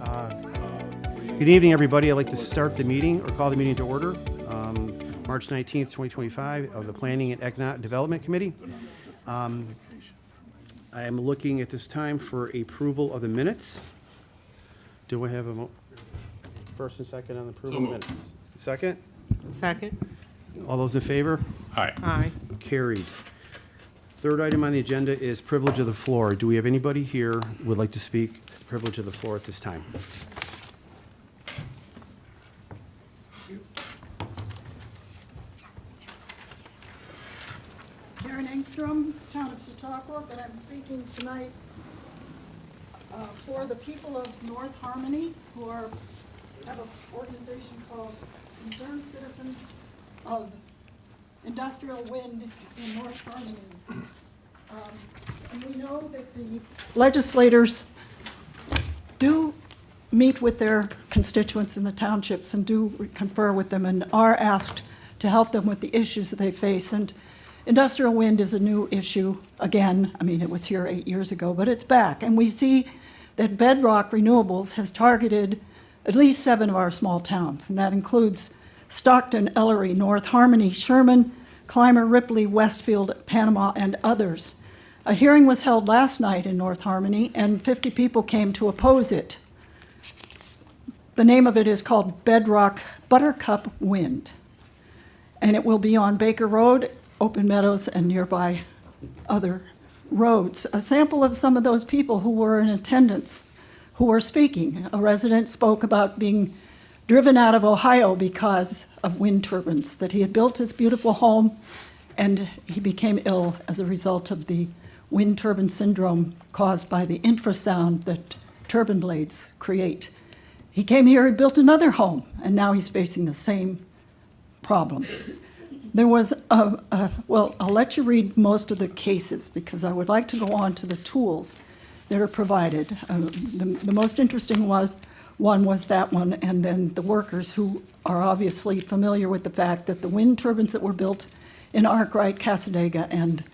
Good evening, everybody. I'd like to start the meeting or call the meeting to order. March 19th, 2025 of the Planning and Economic Development Committee. I am looking at this time for approval of the minutes. Do we have a first and second on the approval of the minutes? Second? Second. All those in favor? Aye. Aye. Carried. Third item on the agenda is privilege of the floor. Do we have anybody here who would like to speak privilege of the floor at this time? Karen Engstrom, Town of Chautauqua, but I'm speaking tonight for the people of North Harmony who have an organization called Concerned Citizens of Industrial Wind in North Harmony. And we know that the legislators do meet with their constituents in the townships and do confer with them and are asked to help them with the issues that they face. And industrial wind is a new issue again. I mean, it was here 8 years ago, but it's back. And we see that Bedrock Renewables has targeted at least 7 of our small towns, and that includes Stockton, Ellery, North Harmony, Sherman, Clymer, Ripley, Westfield, Panama, and others. A hearing was held last night in North Harmony, and 50 people came to oppose it. The name of it is called Bedrock Buttercup Wind, and it will be on Baker Road, Open Meadows, and nearby other roads. A sample of some of those people who were in attendance, who were speaking. A resident spoke about being driven out of Ohio because of wind turbines, that he had built his beautiful home and he became ill as a result of the wind turbine syndrome caused by the infrasound that turbine blades create. He came here and built another home, and now he's facing the same problem. There was well, I'll let you read most of the cases because I would like to go on to the tools that are provided. The most interesting one was that one, and then the workers who are obviously familiar with the fact that the wind turbines that were built in Arkwright, Cassadaga, and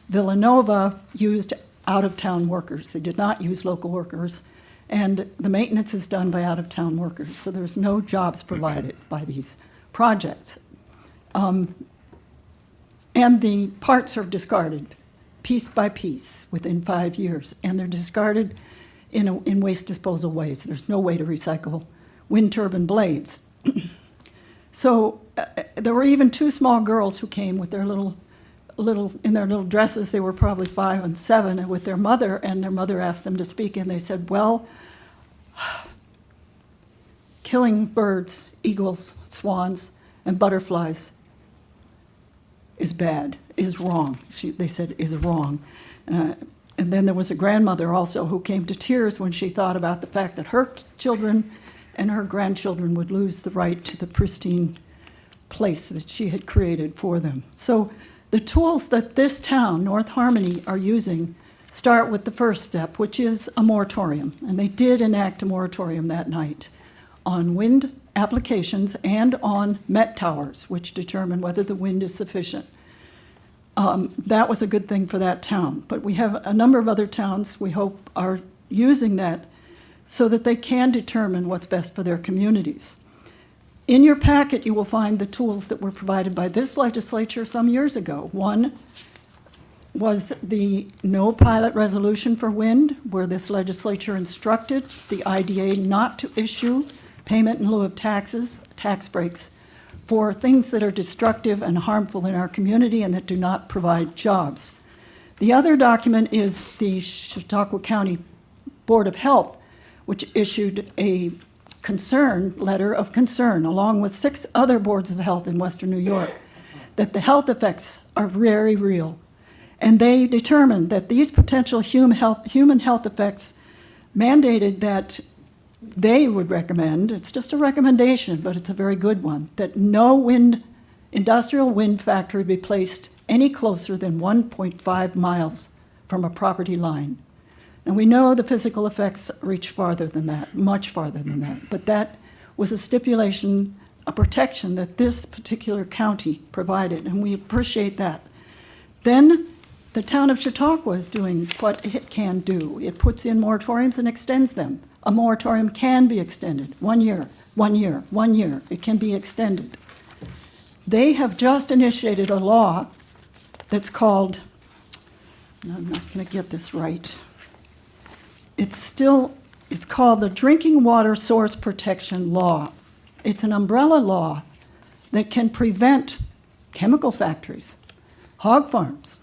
Villanova used out-of-town workers. They did not use local workers, and the maintenance is done by out-of-town workers, so there's no jobs provided by these projects. And the parts are discarded piece by piece within 5 years, and they're discarded in waste disposal ways. There's no way to recycle wind turbine blades. So there were even 2 small girls who came with their in their little dresses. They were probably 5 and 7, and with their mother, and their mother asked them to speak, and they said, well, killing birds, eagles, swans, and butterflies is bad, is wrong. They said, is wrong. And then there was a grandmother also who came to tears when she thought about the fact that her children and her grandchildren would lose the right to the pristine place that she had created for them. So the tools that this town, North Harmony, are using start with the first step, which is a moratorium. And they did enact a moratorium that night on wind applications and on Met towers, which determine whether the wind is sufficient. That was a good thing for that town. But we have a number of other towns we hope are using that so that they can determine what's best for their communities. In your packet, you will find the tools that were provided by this legislature some years ago. One was the no pilot resolution for wind, where this legislature instructed the IDA not to issue payment in lieu of taxes, tax breaks, for things that are destructive and harmful in our community and that do not provide jobs. The other document is the Chautauqua County Board of Health, which issued a letter of concern, along with 6 other boards of health in Western New York, that the health effects are very real. And they determined that these potential human health effects mandated that they would recommend, it's just a recommendation, but it's a very good one, that no industrial wind factory be placed any closer than 1.5 miles from a property line. And we know the physical effects reach farther than that, much farther than that, but that was a stipulation, a protection that this particular county provided, and we appreciate that. Then the town of Chautauqua is doing what it can do. It puts in moratoriums and extends them. A moratorium can be extended, 1 year, 1 year, 1 year. It can be extended. They have just initiated a law that's called, and I'm not going to get this right. It's called the Drinking Water Source Protection Law. It's an umbrella law that can prevent chemical factories, hog farms,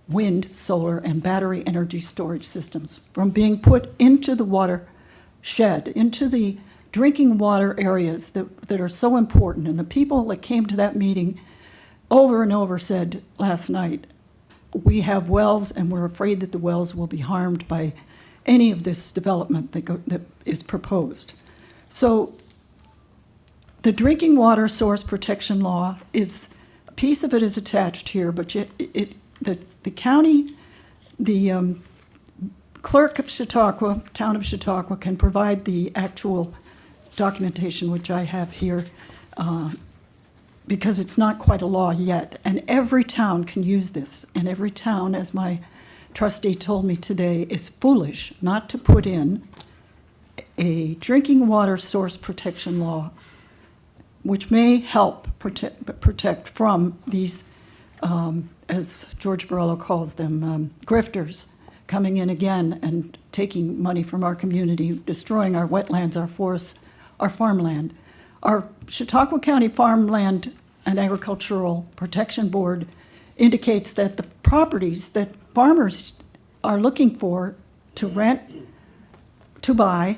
wind, solar, and battery energy storage systems from being put into the watershed, into the drinking water areas that are so important. And the people that came to that meeting over and over said last night, we have wells and we're afraid that the wells will be harmed by any of this development that is proposed. So the Drinking Water Source Protection Law is, a piece of it is attached here, but the county, the clerk of Chautauqua, town of Chautauqua, can provide the actual documentation, which I have here, because it's not quite a law yet. And every town can use this. And every town, as my trustee told me today, is foolish not to put in a drinking water source protection law, which may help protect from these, as George Borrello calls them, grifters, coming in again and taking money from our community, destroying our wetlands, our forests, our farmland. Our Chautauqua County Farmland and Agricultural Protection Board indicates that the properties that farmers are looking for to rent, to buy,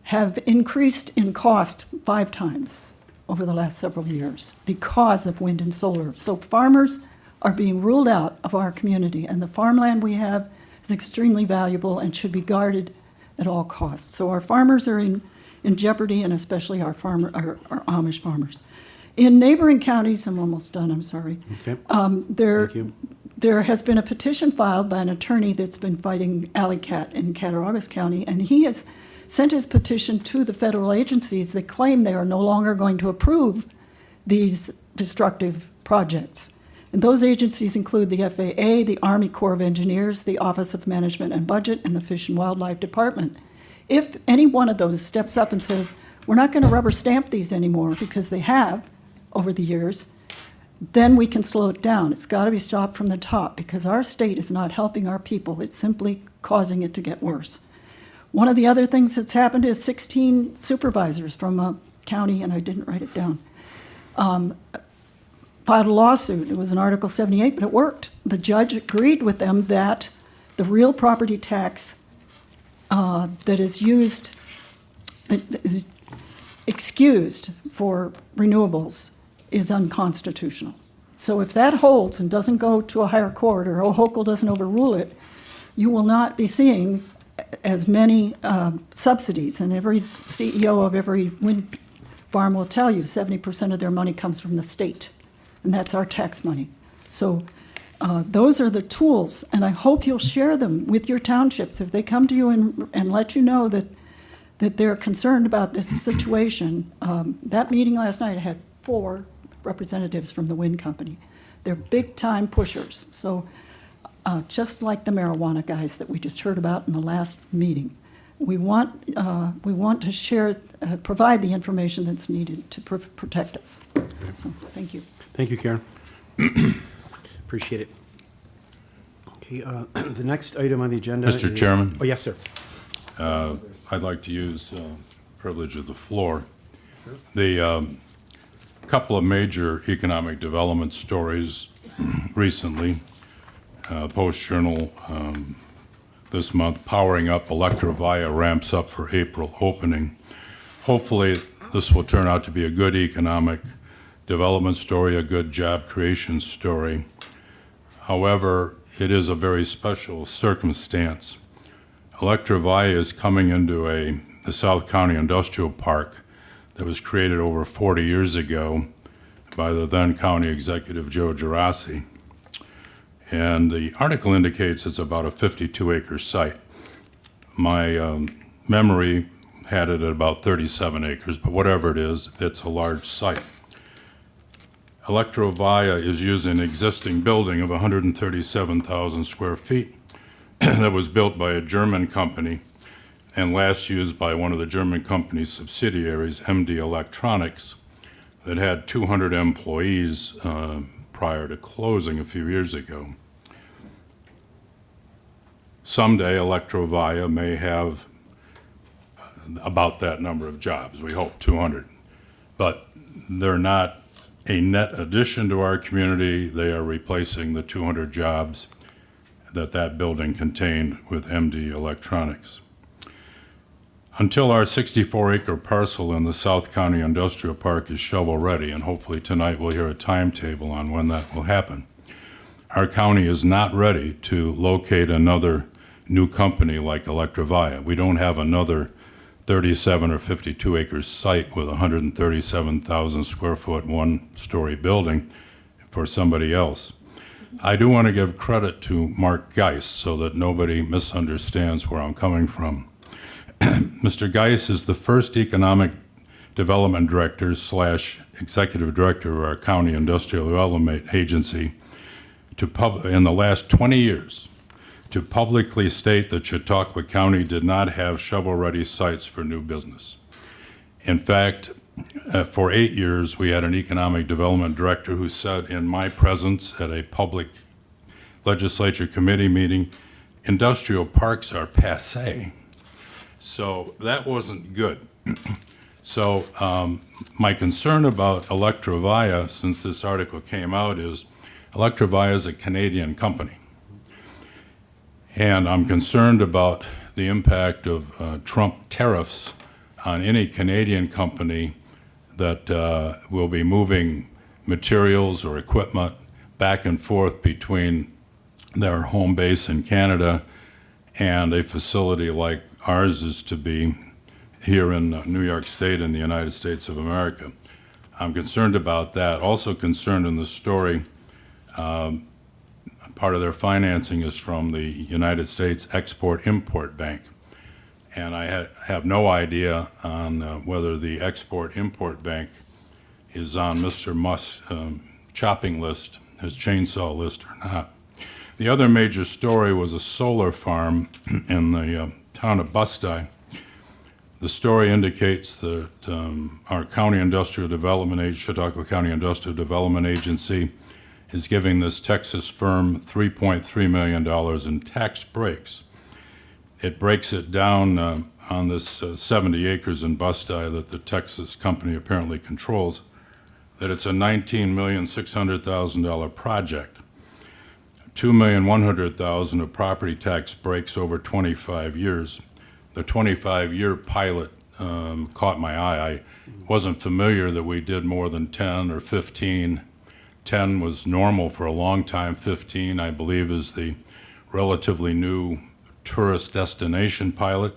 have increased in cost 5 times over the last several years because of wind and solar. So farmers are being ruled out of our community, and the farmland we have is extremely valuable and should be guarded at all costs. So our farmers are in jeopardy, and especially our Amish farmers. In neighboring counties, I'm almost done, I'm sorry. Okay. Thank you. There has been a petition filed by an attorney that's been fighting Alley Cat in Cattaraugus County, and he has sent his petition to the federal agencies that claim they are no longer going to approve these destructive projects. And those agencies include the FAA, the Army Corps of Engineers, the Office of Management and Budget, and the Fish and Wildlife Department. If any one of those steps up and says, we're not going to rubber stamp these anymore, because they have over the years, then we can slow it down. It's got to be stopped from the top, because our state is not helping our people. It's simply causing it to get worse. One of the other things that's happened is 16 supervisors from a county, and I didn't write it down, filed a lawsuit. It was an Article 78, but it worked. The judge agreed with them that the real property tax that is excused for renewables is unconstitutional. So if that holds and doesn't go to a higher court, or Hochul doesn't overrule it, you will not be seeing as many subsidies. And every CEO of every wind farm will tell you 70% of their money comes from the state, and that's our tax money. So those are the tools, and I hope you'll share them with your townships. If they come to you and let you know that they're concerned about this situation. That meeting last night had 4 representatives from the wind company. They're big-time pushers. So just like the marijuana guys that we just heard about in the last meeting, we want to share, provide the information that's needed to protect us. So, thank you. Thank you, Karen. Appreciate it. Okay, the next item on the agenda is... Mr. Chairman? Oh, yes, sir. I'd like to use privilege of the floor. The couple of major economic development stories recently, Post-Journal this month, powering up, Electrovaya ramps up for April opening. Hopefully this will turn out to be a good economic development story, a good job creation story. However, it is a very special circumstance. Electrovaya is coming into the South County Industrial Park that was created over 40 years ago by the then County Executive Joe Gerasi. And the article indicates it's about a 52-acre site. My memory had it at about 37 acres, but whatever it is, it's a large site. Electrovaya is using an existing building of 137,000 square feet that was built by a German company and last used by one of the German company's subsidiaries, MD Electronics, that had 200 employees prior to closing a few years ago. Someday, Electrovaya may have about that number of jobs, we hope 200. But they're not a net addition to our community. They are replacing the 200 jobs that building contained with MD Electronics. Until our 64-acre parcel in the South County Industrial Park is shovel-ready, and hopefully tonight we'll hear a timetable on when that will happen, our county is not ready to locate another new company like Electrovaya. We don't have another 37 or 52 acre site with 137,000 square foot, one-story building for somebody else. I do want to give credit to Mark Geis so that nobody misunderstands where I'm coming from. Mr. Geis is the first economic development director / executive director of our county industrial development agency in the last 20 years to publicly state that Chautauqua County did not have shovel-ready sites for new business. In fact, for 8 years, we had an economic development director who said in my presence at a public legislature committee meeting, industrial parks are passé. So that wasn't good. So my concern about Electrovaya, since this article came out, is Electrovaya is a Canadian company. And I'm concerned about the impact of Trump tariffs on any Canadian company that will be moving materials or equipment back and forth between their home base in Canada and a facility like ours is to be here in New York State in the United States of America. I'm concerned about that. Also concerned in the story, part of their financing is from the United States Export-Import Bank. And I have no idea on whether the Export-Import Bank is on Mr. Musk's chopping list, his chainsaw list or not. The other major story was a solar farm in the town of Bustye. The story indicates that our county industrial development, Chautauqua County Industrial Development Agency, is giving this Texas firm $3.3 million in tax breaks. It breaks it down on this 70 acres in Bustye that the Texas company apparently controls, that it's a $19,600,000 project. $2,100,000 of property tax breaks over 25 years. The 25-year pilot caught my eye. I wasn't familiar that we did more than 10 or 15. 10 was normal for a long time. 15, I believe, is the relatively new tourist destination pilot.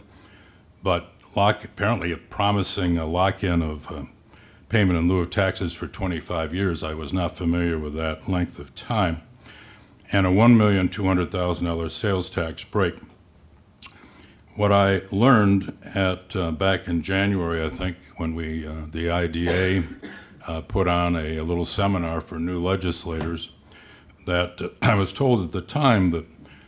But apparently promising a lock-in of payment in lieu of taxes for 25 years. I was not familiar with that length of time. And a $1,200,000 sales tax break. What I learned back in January, I think, when the IDA put on a little seminar for new legislators, that I was told at the time that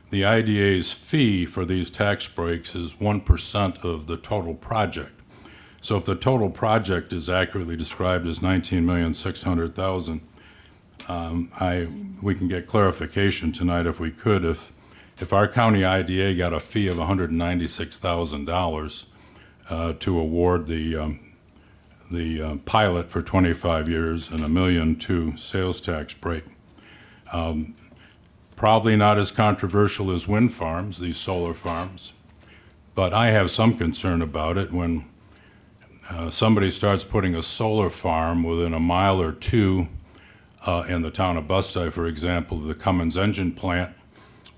the IDA's fee for these tax breaks is 1% of the total project. So if the total project is accurately described as $19,600,000, we can get clarification tonight if we could. If our county IDA got a fee of $196,000 to award the pilot for 25 years and $1.2 million sales tax break, probably not as controversial as wind farms, these solar farms, but I have some concern about it when somebody starts putting a solar farm within a mile or two in the town of Bustye, for example, the Cummins engine plant,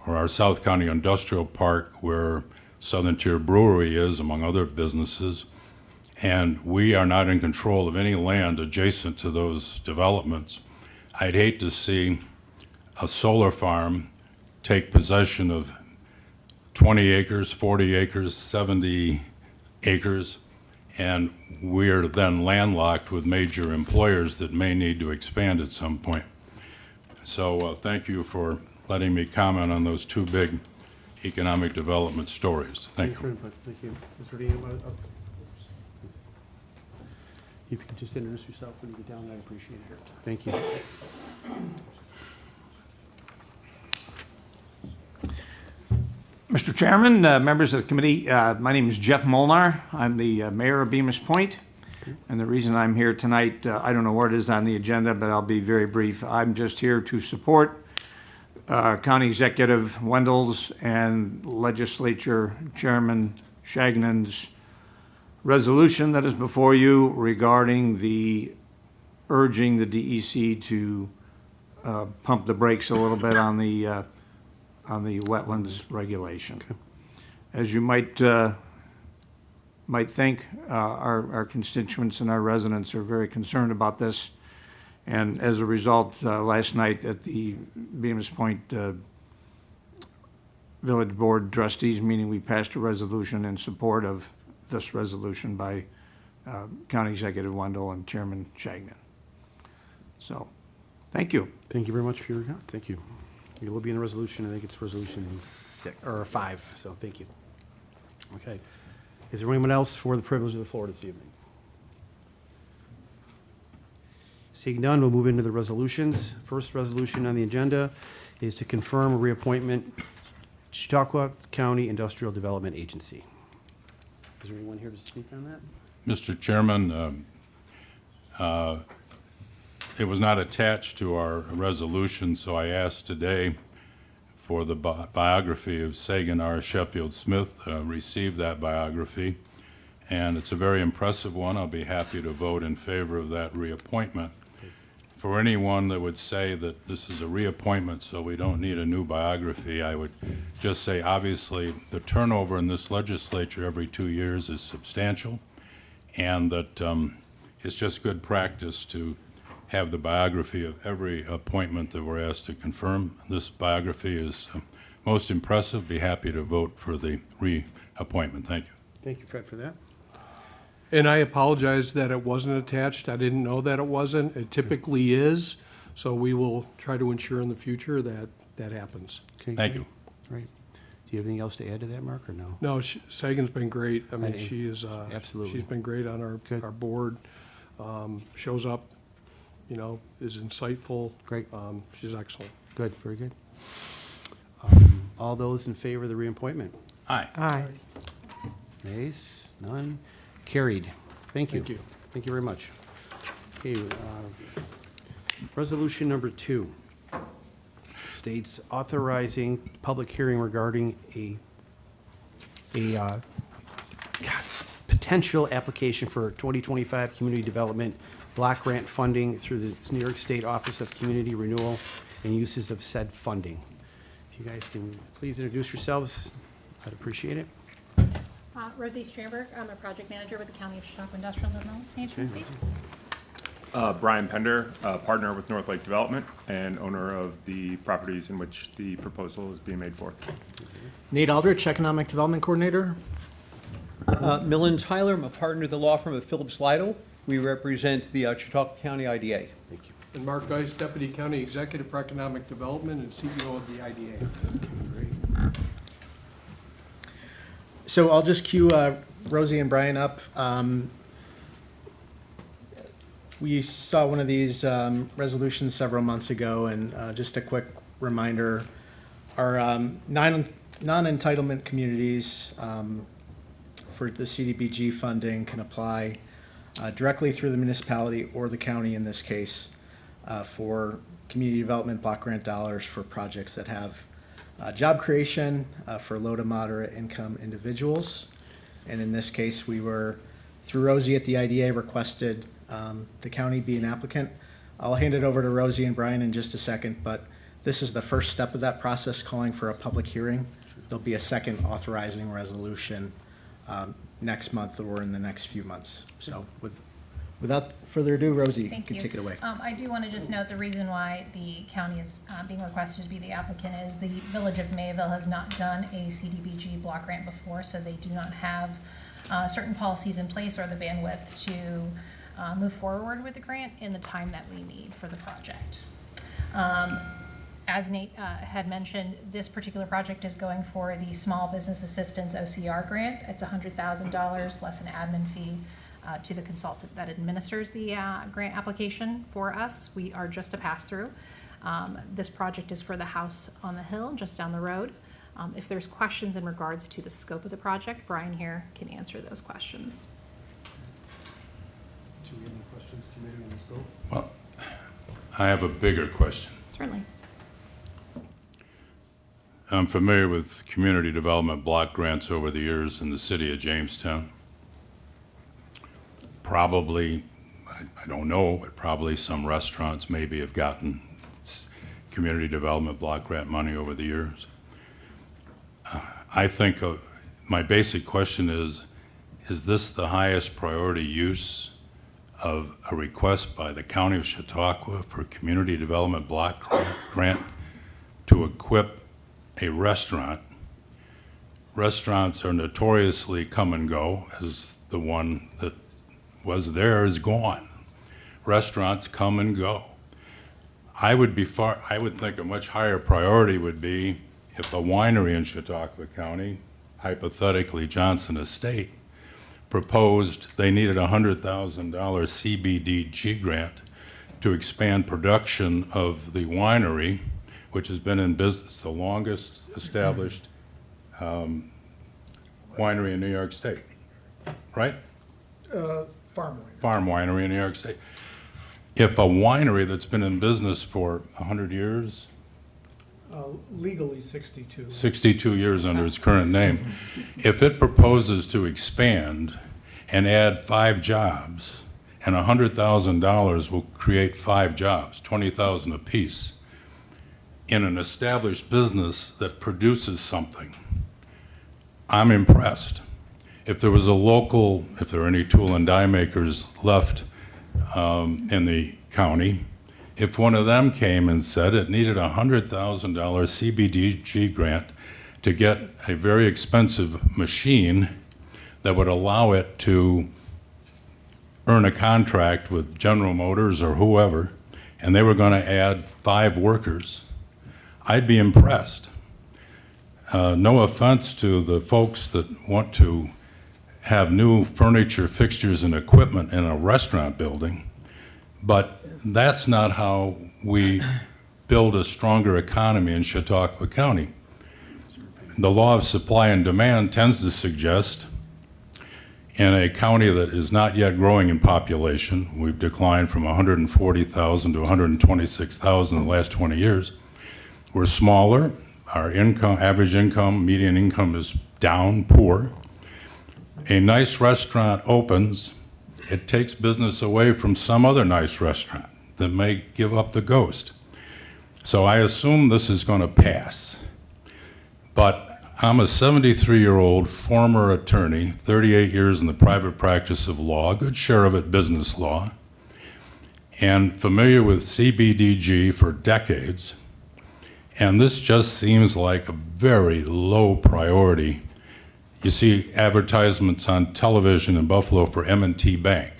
or our South County Industrial Park where Southern Tier Brewery is, among other businesses, and we are not in control of any land adjacent to those developments. I'd hate to see a solar farm take possession of 20 acres, 40 acres, 70 acres, and we're then landlocked with major employers that may need to expand at some point. So thank you for letting me comment on those two big economic development stories. Thank Thanks for you. input. Thank you. Mr. Dean, if you could just introduce yourself when you get down, I'd appreciate it. Thank you. Mr. Chairman, members of the committee, my name is Jeff Molnar. I'm the mayor of Bemis Point. And the reason I'm here tonight, I don't know where it is on the agenda, but I'll be very brief. I'm just here to support County Executive Wendell's and Legislature Chairman Shagnan's resolution that is before you regarding the urging the DEC to pump the brakes a little bit on the wetlands regulation. As you might think, our constituents and our residents are very concerned about this. And as a result, last night at the Bemis Point Village Board Trustees meeting, we passed a resolution in support of this resolution by County Executive Wendell and Chairman Shagnon. So, thank you. Thank you very much for your comment. Thank you. It will be in the resolution. I think it's resolution 5, so thank you. Okay. Is there anyone else for the privilege of the floor this evening? Seeing none, we'll move into the resolutions. First resolution on the agenda is to confirm a reappointment Chautauqua County Industrial Development Agency. Is there anyone here to speak on that? Mr. Chairman, it was not attached to our resolution, so I asked today for the biography of Sagan R. Sheffield Smith, received that biography, and it's a very impressive one. I'll be happy to vote in favor of that reappointment. For anyone that would say that this is a reappointment, so we don't need a new biography, I would just say, obviously, the turnover in this legislature every 2 years is substantial, and that it's just good practice to have the biography of every appointment that we're asked to confirm. This biography is most impressive. Be happy to vote for the reappointment. Thank you. Thank you, Fred, for that. And I apologize that it wasn't attached. I didn't know that it wasn't. It typically is, so we will try to ensure in the future that that happens. Okay, Thank great. you. Right. Do you have anything else to add to that, Mark, or no? No, Sagan's been great. I mean, I- she is, absolutely. she's been great on Good. our board. Shows up, you know, is insightful. Great. She's excellent. Good, very good. All those in favor of the reappointment? Aye. Aye. Nays? None? Carried. Thank you. Thank you. Thank you very much. Okay, resolution number 2 states authorizing public hearing regarding a potential application for 2025 community development block grant funding through the New York State Office of Community Renewal and uses of said funding. If you guys can please introduce yourselves, I'd appreciate it. Rosie Stramberg, I'm a project manager with the County of Chautauqua Industrial Development Agency. Brian Pender, partner with North Lake Development and owner of the properties in which the proposal is being made for. Nate Aldrich, Economic Development Coordinator. Millen Tyler, I'm a partner of the law firm of Phillips Lytle. We represent the Chautauqua County IDA. Thank you. And Mark Geis, Deputy County Executive for Economic Development and CEO of the IDA. Great. So I'll just cue Rosie and Brian up. We saw one of these resolutions several months ago, and just a quick reminder, our non-entitlement communities for the CDBG funding can apply directly through the municipality or the county in this case for community development block grant dollars for projects that have job creation for low to moderate income individuals. And in this case, we were, through Rosie at the IDA, requested the county be an applicant. I'll hand it over to Rosie and Brian in just a second, but this is the first step of that process, calling for a public hearing. There'll be a second authorizing resolution next month or in the next few months. So without further ado, Rosie, you Thank can you. take it away. I do want to just note the reason why the county is being requested to be the applicant is the Village of Mayville has not done a CDBG block grant before, so they do not have certain policies in place or the bandwidth to move forward with the grant in the time that we need for the project. As Nate had mentioned, this particular project is going for the Small Business Assistance OCR grant. It's $100,000 less an admin fee to the consultant that administers the grant application for us. We are just a pass-through. This project is for the house on the hill, just down the road. If there's questions in regards to the scope of the project, Brian here can answer those questions. Do we have any questions, committee, on the scope? Well, I have a bigger question. Certainly. I'm familiar with community development block grants over the years in the city of Jamestown. Probably, I don't know, but probably some restaurants maybe have gotten community development block grant money over the years. I think my basic question is this the highest priority use of a request by the County of Chautauqua for community development block grant to equip a restaurant? Restaurants are notoriously come and go, as the one that was there is gone. Restaurants come and go. I would think a much higher priority would be if a winery in Chautauqua County, hypothetically Johnson Estate, proposed they needed a $100,000 CBDG grant to expand production of the winery, which has been in business, the longest established winery in New York State, right? Farm winery in New York State. If a winery that's been in business for 100 years, Legally 62. 62 years under its current name, if it proposes to expand and add 5 jobs, and $100,000 will create 5 jobs, 20,000 apiece, in an established business that produces something, I'm impressed. If there was a local, if there are any tool and die makers left in the county, if one of them came and said it needed a $100,000 CBDG grant to get a very expensive machine that would allow it to earn a contract with General Motors or whoever, and they were going to add 5 workers, I'd be impressed. No offense to the folks that want to have new furniture, fixtures, and equipment in a restaurant building, but that's not how we build a stronger economy in Chautauqua County. The law of supply and demand tends to suggest in a county that is not yet growing in population, we've declined from 140,000 to 126,000 in the last 20 years. We're smaller, our income, average income, median income is down, poor. A nice restaurant opens, it takes business away from some other nice restaurant that may give up the ghost. So I assume this is going to pass. But I'm a 73-year-old former attorney, 38 years in the private practice of law, a good share of it business law, and familiar with CBDG for decades. And this just seems like a very low priority. You see advertisements on television in Buffalo for M&T Bank.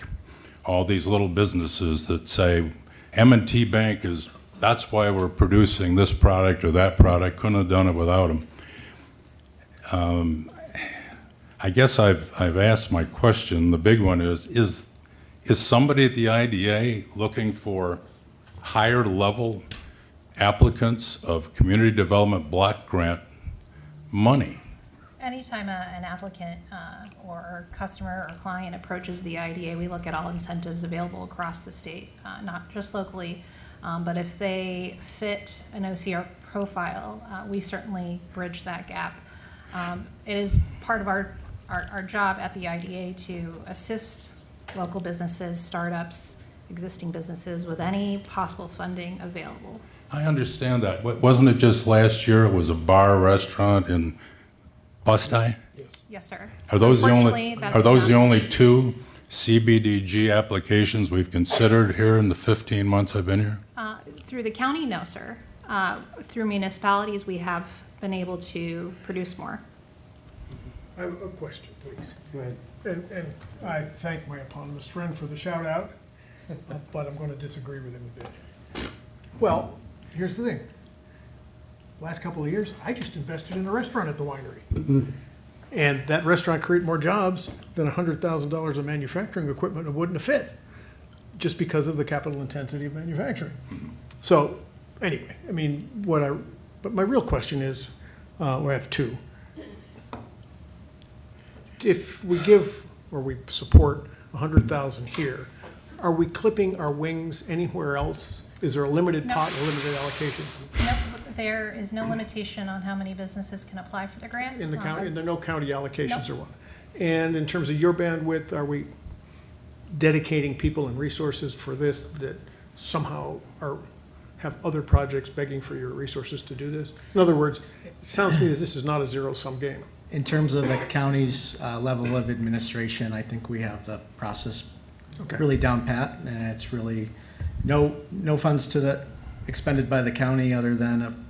All these little businesses that say, M&T Bank is, that's why we're producing this product or that product, couldn't have done it without them. I guess I've asked my question. The big one is somebody at the IDA looking for higher level applicants of community development block grant money? Anytime an applicant or customer or client approaches the IDA, we look at all incentives available across the state, not just locally, but if they fit an OCR profile, we certainly bridge that gap. It is part of our job at the IDA to assist local businesses, startups, existing businesses with any possible funding available. I understand that. Wasn't it just last year it was a bar restaurant in Bustye? Yes, sir. Are those the Unfortunately, only, that are did those not- the only 2 CBDG applications we've considered here in the 15 months I've been here? Through the county, no, sir. Through municipalities, we have been able to produce more. I have a question, please. Go ahead. And I thank my eponymous friend for the shout out, but I'm going to disagree with him a bit. Well, here's the thing. last couple of years, I just invested in a restaurant at the winery. And that restaurant created more jobs than $100,000 of manufacturing equipment it wouldn't have fit, just because of the capital intensity of manufacturing. So, anyway, I mean, but my real question is, we have two. If we give, or we support 100,000 here, are we clipping our wings anywhere else? Is there a limited No. pot, a limited allocation? Nope, there is no limitation on how many businesses can apply for the grant. In the county, and there are no county allocations Nope. or what? And in terms of your bandwidth, are we dedicating people and resources for this that somehow have other projects begging for your resources to do this? In other words, it sounds to me that this is not a zero-sum game. In terms of the county's level of administration, I think we have the process Okay. really down pat, and it's really no funds expended by the county other than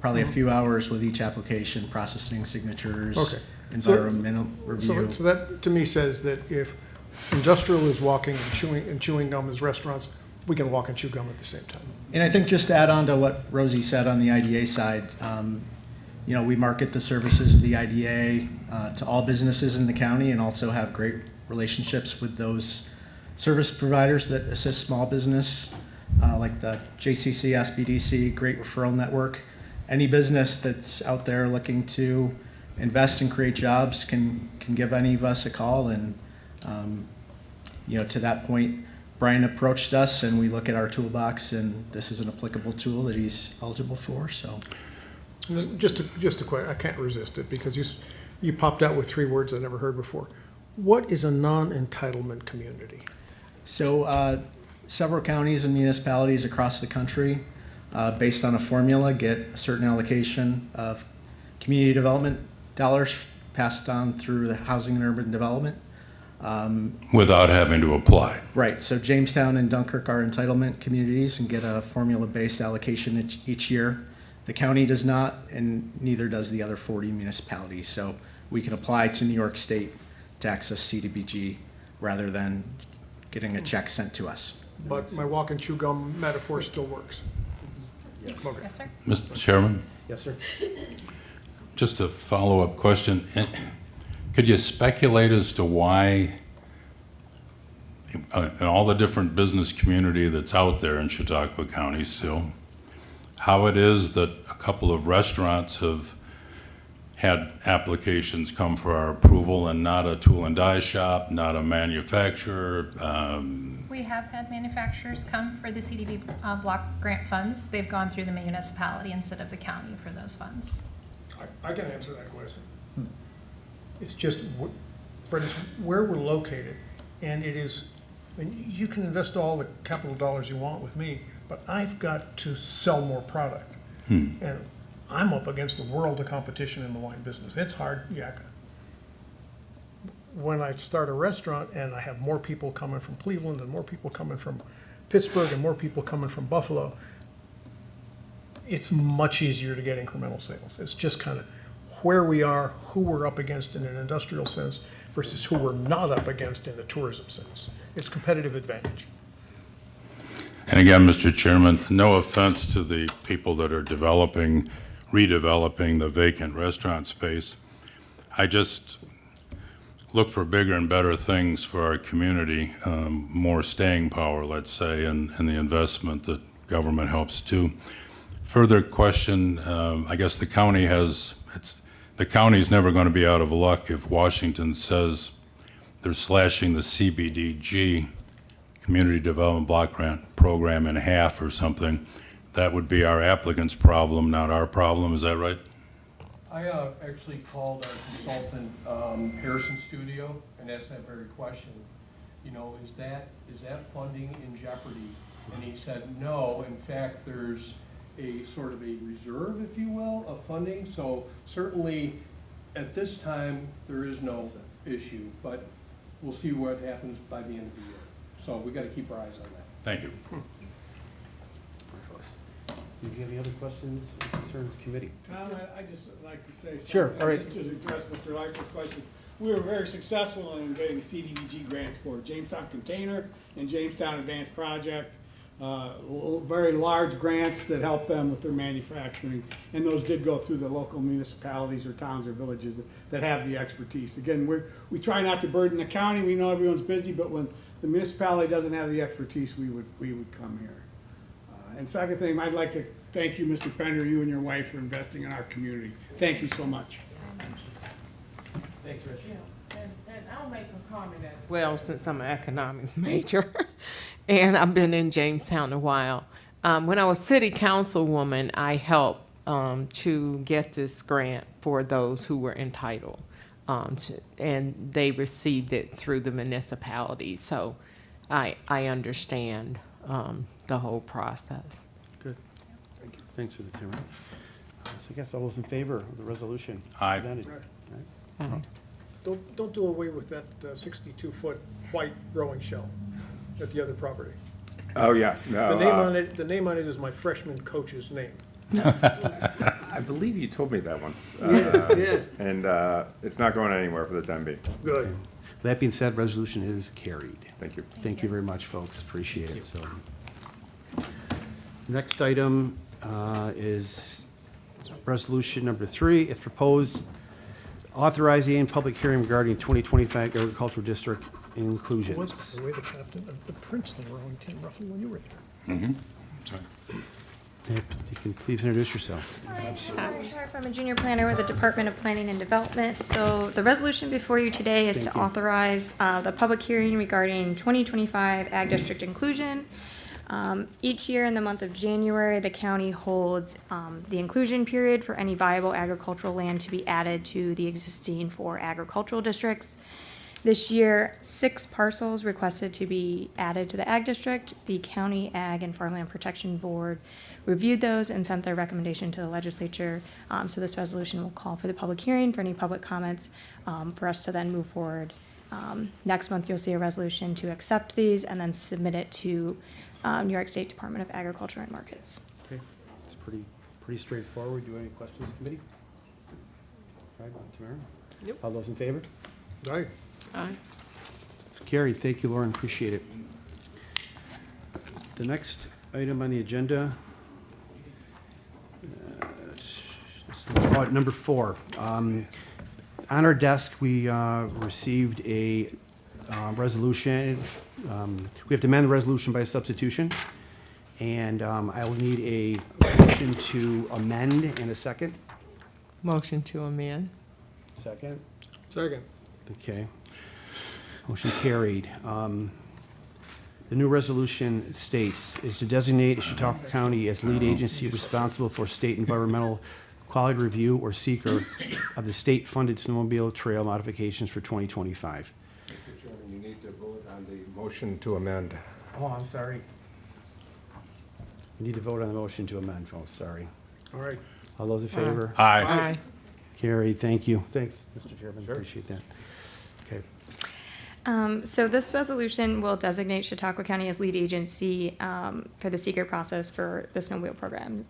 probably a few hours with each application, processing signatures, Okay. environmental review. So that, to me, says that if industrial is walking and chewing gum as restaurants, we can walk and chew gum at the same time. And I think just to add on to what Rosie said on the IDA side, we market the services of the IDA to all businesses in the county and also have great relationships with those service providers that assist small business, like the JCC, SBDC, great referral network. Any business that's out there looking to invest and create jobs can give any of us a call. And, to that point, Brian approached us and we look at our toolbox and this is an applicable tool that he's eligible for, so. Just a question, I can't resist it because you popped out with three words I never heard before. What is a non-entitlement community? So several counties and municipalities across the country, based on a formula, get a certain allocation of community development dollars passed on through the Housing and Urban Development. Without having to apply. Right, so Jamestown and Dunkirk are entitlement communities and get a formula-based allocation each year. The county does not, and neither does the other 40 municipalities. So we can apply to New York State to access CDBG rather than getting a check sent to us. But my walk and chew gum metaphor still works. Okay. Yes, sir. Mr. Chairman, Yes, sir. just a follow-up question. Could you speculate as to why, in all the different business community that's out there in Chautauqua County still, how it is that a couple of restaurants have had applications come for our approval and not a tool and die shop, not a manufacturer? We have had manufacturers come for the CDB block grant funds. They've gone through the municipality instead of the county for those funds. I can answer that question. It's just, Fred, it's where we're located, and it is, and you can invest all the capital dollars you want with me, but I've got to sell more product. And I'm up against a world of competition in the wine business. It's hard, yakka. When I start a restaurant and I have more people coming from Cleveland and more people coming from Pittsburgh and more people coming from Buffalo, it's much easier to get incremental sales. It's just kind of where we are, who we're up against in an industrial sense versus who we're not up against in a tourism sense. It's competitive advantage. And again, Mr. Chairman, no offense to the people that are redeveloping the vacant restaurant space. I just look for bigger and better things for our community, more staying power, let's say, and the investment that government helps too. Further question, I guess the county's never going to be out of luck if Washington says they're slashing the CBDG, Community Development Block Grant Program, in half or something. That would be our applicant's problem, not our problem. Is that right? I actually called our consultant, Harrison Studio, and asked that very question. Is that funding in jeopardy? And he said, no, in fact, there's a sort of a reserve, if you will, of funding. So certainly, at this time, there is no issue, but we'll see what happens by the end of the year. So we got to keep our eyes on that. Thank you. Do you have any other questions or concerns, committee? Tom, I'd just like to say something. Sure, all right. Just to address Mr. Leifer's question. We were very successful in getting CDBG grants for Jamestown Container and Jamestown Advanced Project. very large grants that help them with their manufacturing. And those did go through the local municipalities or towns or villages that have the expertise. Again, we try not to burden the county. We know everyone's busy, but when the municipality doesn't have the expertise, we would come here. And second thing, I'd like to thank you, Mr. Pender, you and your wife for investing in our community. Thank you so much. Thanks, Rich. And I'll make a comment as well, since I'm an economics major, and I've been in Jamestown a while. When I was city councilwoman, I helped to get this grant for those who were entitled, and they received it through the municipality. So I understand the whole process. Good. Thanks for the Tamara. So I guess all those in favor of the resolution Aye. presented? Don't do away with that 62-foot white rowing shell at the other property. Oh, yeah. No, The name on it is my freshman coach's name. I believe you told me that once. Yes. And it's not going anywhere for the time being. Good. That being said, resolution is carried. Thank you. Thank you very much, folks. Appreciate it. So, next item is resolution number 3. It's proposed authorizing public hearing regarding 2025 agricultural district inclusions. Was, by the way, the captain of the Princeton rowing team roughly when you were there. Sorry. Yep, you can please introduce yourself. Hi, I'm Sharp. I'm a junior planner with the Department of Planning and Development. So the resolution before you today is to authorize the public hearing regarding 2025 Ag District inclusion. Each year in the month of January, the county holds the inclusion period for any viable agricultural land to be added to the existing 4 agricultural districts. This year, 6 parcels requested to be added to the Ag District. The County Ag and Farmland Protection Board reviewed those and sent their recommendation to the legislature. So this resolution will call for the public hearing for any public comments for us to then move forward. Next month, you'll see a resolution to accept these and then submit it to New York State Department of Agriculture and Markets. Okay, it's pretty straightforward. Do you have any questions, committee? All right, Tamara? Nope. All those in favor? Aye. Aye. It's carried. Thank you, Lauren. Appreciate it. The next item on the agenda, number 4. On our desk, we received a resolution. We have to amend the resolution by substitution, and I will need a motion to amend and a second. Motion to amend. Second. Second. Okay. Motion carried. The new resolution states, is to designate Chautauqua County as lead agency responsible for state environmental quality review or seeker of the state-funded snowmobile trail modifications for 2025. Mr. Chairman, you need to vote on the motion to amend. Oh, I'm sorry. We need to vote on the motion to amend, folks, sorry. All right. All those in favor? Aye. Aye. Carried, thank you. Thanks, Mr. Chairman, appreciate that. Okay. So this resolution will designate Chautauqua County as lead agency for the seeker process for the snowmobile program.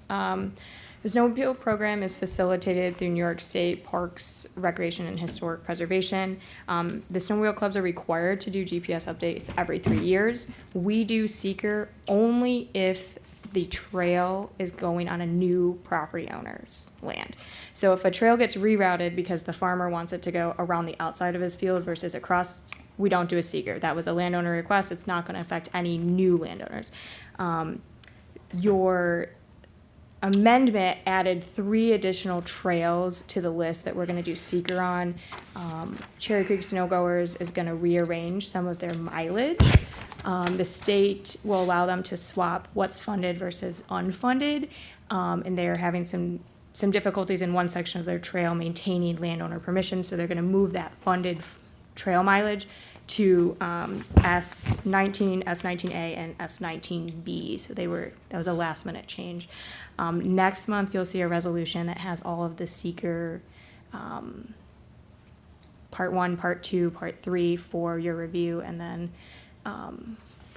The snowmobile program is facilitated through New York State Parks, Recreation, and Historic Preservation. The snowmobile clubs are required to do GPS updates every 3 years. We do seeker only if the trail is going on a new property owner's land. So if a trail gets rerouted because the farmer wants it to go around the outside of his field versus across, we don't do a seeker. That was a landowner request. It's not going to affect any new landowners. Your amendment added 3 additional trails to the list that we're going to do seeker on. Cherry Creek Snowgoers is going to rearrange some of their mileage. The state will allow them to swap what's funded versus unfunded, and they're having some difficulties in one section of their trail maintaining landowner permission, so they're going to move that funded trail mileage to S19, S19A, and S19B. So that was a last minute change. Next month, you'll see a resolution that has all of the seeker part 1, part 2, part 3 for your review, and then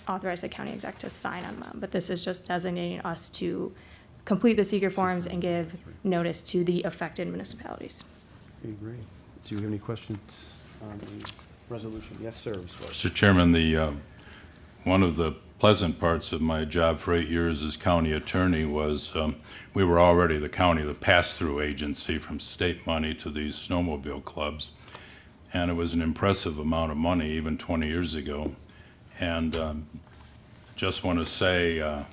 authorize the county exec to sign on them. But this is just designating us to complete the seeker forms and give notice to the affected municipalities. Okay, great. Do you have any questions on the resolution? Yes, sir. Mr. Chairman, one of the pleasant parts of my job for 8 years as county attorney was we were already the county, the pass-through agency from state money to these snowmobile clubs. And it was an impressive amount of money even 20 years ago. And just want to say,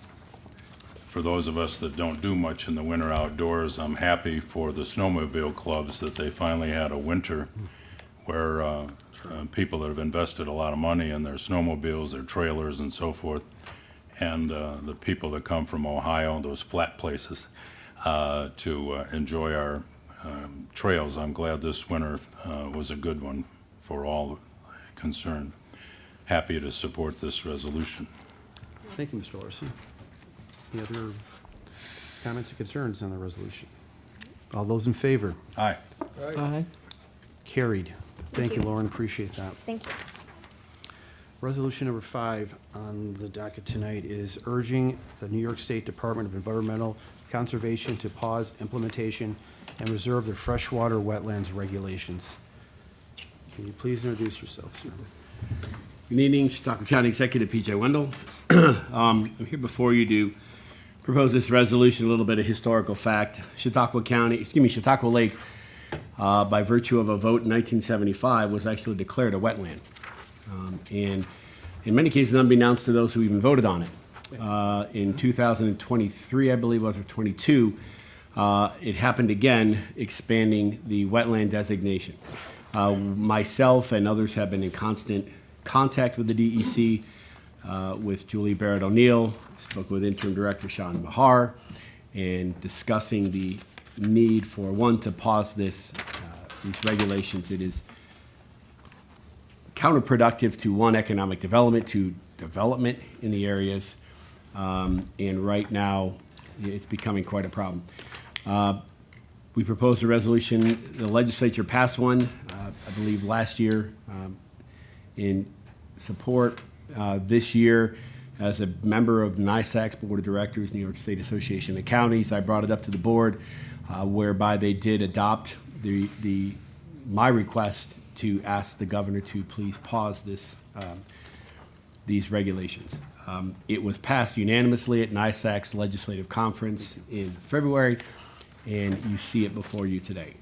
for those of us that don't do much in the winter outdoors, I'm happy for the snowmobile clubs that they finally had a winter where people that have invested a lot of money in their snowmobiles, their trailers and so forth, and the people that come from Ohio, those flat places, to enjoy our trails. I'm glad this winter was a good one for all concerned. Happy to support this resolution. Thank you, Mr. Larson. Any other comments or concerns on the resolution? All those in favor? Aye. Aye. Carried. Thank you, Lauren, appreciate that. Thank you. Resolution number 5 on the docket tonight is urging the New York State Department of Environmental Conservation to pause implementation and reserve the freshwater wetlands regulations. Can you please introduce yourself, sir? Good evening, Chautauqua County Executive P.J. Wendell. I'm here before you to propose this resolution, a little bit of historical fact. Chautauqua Lake, by virtue of a vote in 1975, was actually declared a wetland. And in many cases, unbeknownst to those who even voted on it. In 2023, I believe it was, or 22, it happened again, expanding the wetland designation. Myself and others have been in constant contact with the DEC, with Julie Barrett O'Neill, spoke with Interim Director Sean Mahar, and discussing the need for one to pause these regulations. It is counterproductive to one, economic development, to development in the areas, and right now it's becoming quite a problem. We proposed a resolution, the legislature passed one, I believe last year, in support. This year, as a member of NISAC's Board of Directors, New York State Association of Counties, I brought it up to the board, whereby they did adopt my request to ask the governor to please pause these regulations. It was passed unanimously at NISAC's legislative conference in February, and you see it before you today.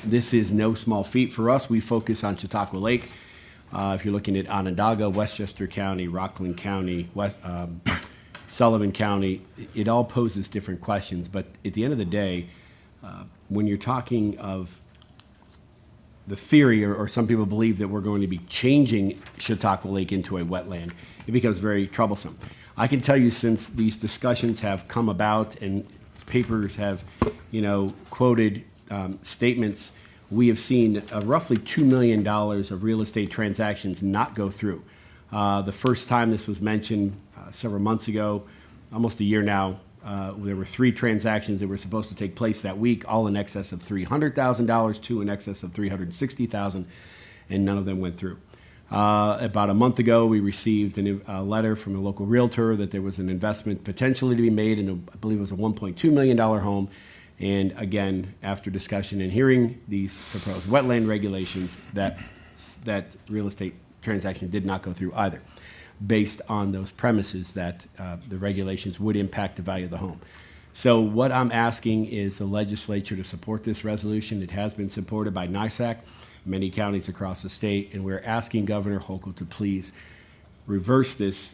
This is no small feat for us. We focus on Chautauqua Lake. If you're looking at Onondaga, Westchester County, Rockland County, Sullivan County, it all poses different questions. But at the end of the day, when you're talking of the theory, or some people believe that we're going to be changing Chautauqua Lake into a wetland, it becomes very troublesome. I can tell you, since these discussions have come about and papers have, quoted statements, we have seen roughly $2 million of real estate transactions not go through. The first time this was mentioned several months ago, almost a year now, there were 3 transactions that were supposed to take place that week, all in excess of $300,000, 2 in excess of $360,000, and none of them went through. About a month ago, we received a letter from a local realtor that there was an investment potentially to be made in, I believe it was a $1.2 million home. And again, after discussion and hearing these proposed wetland regulations, that real estate transaction did not go through either, based on those premises that the regulations would impact the value of the home. So what I'm asking is the legislature to support this resolution. It has been supported by NISAC, many counties across the state, and we're asking Governor Hochul to please reverse this,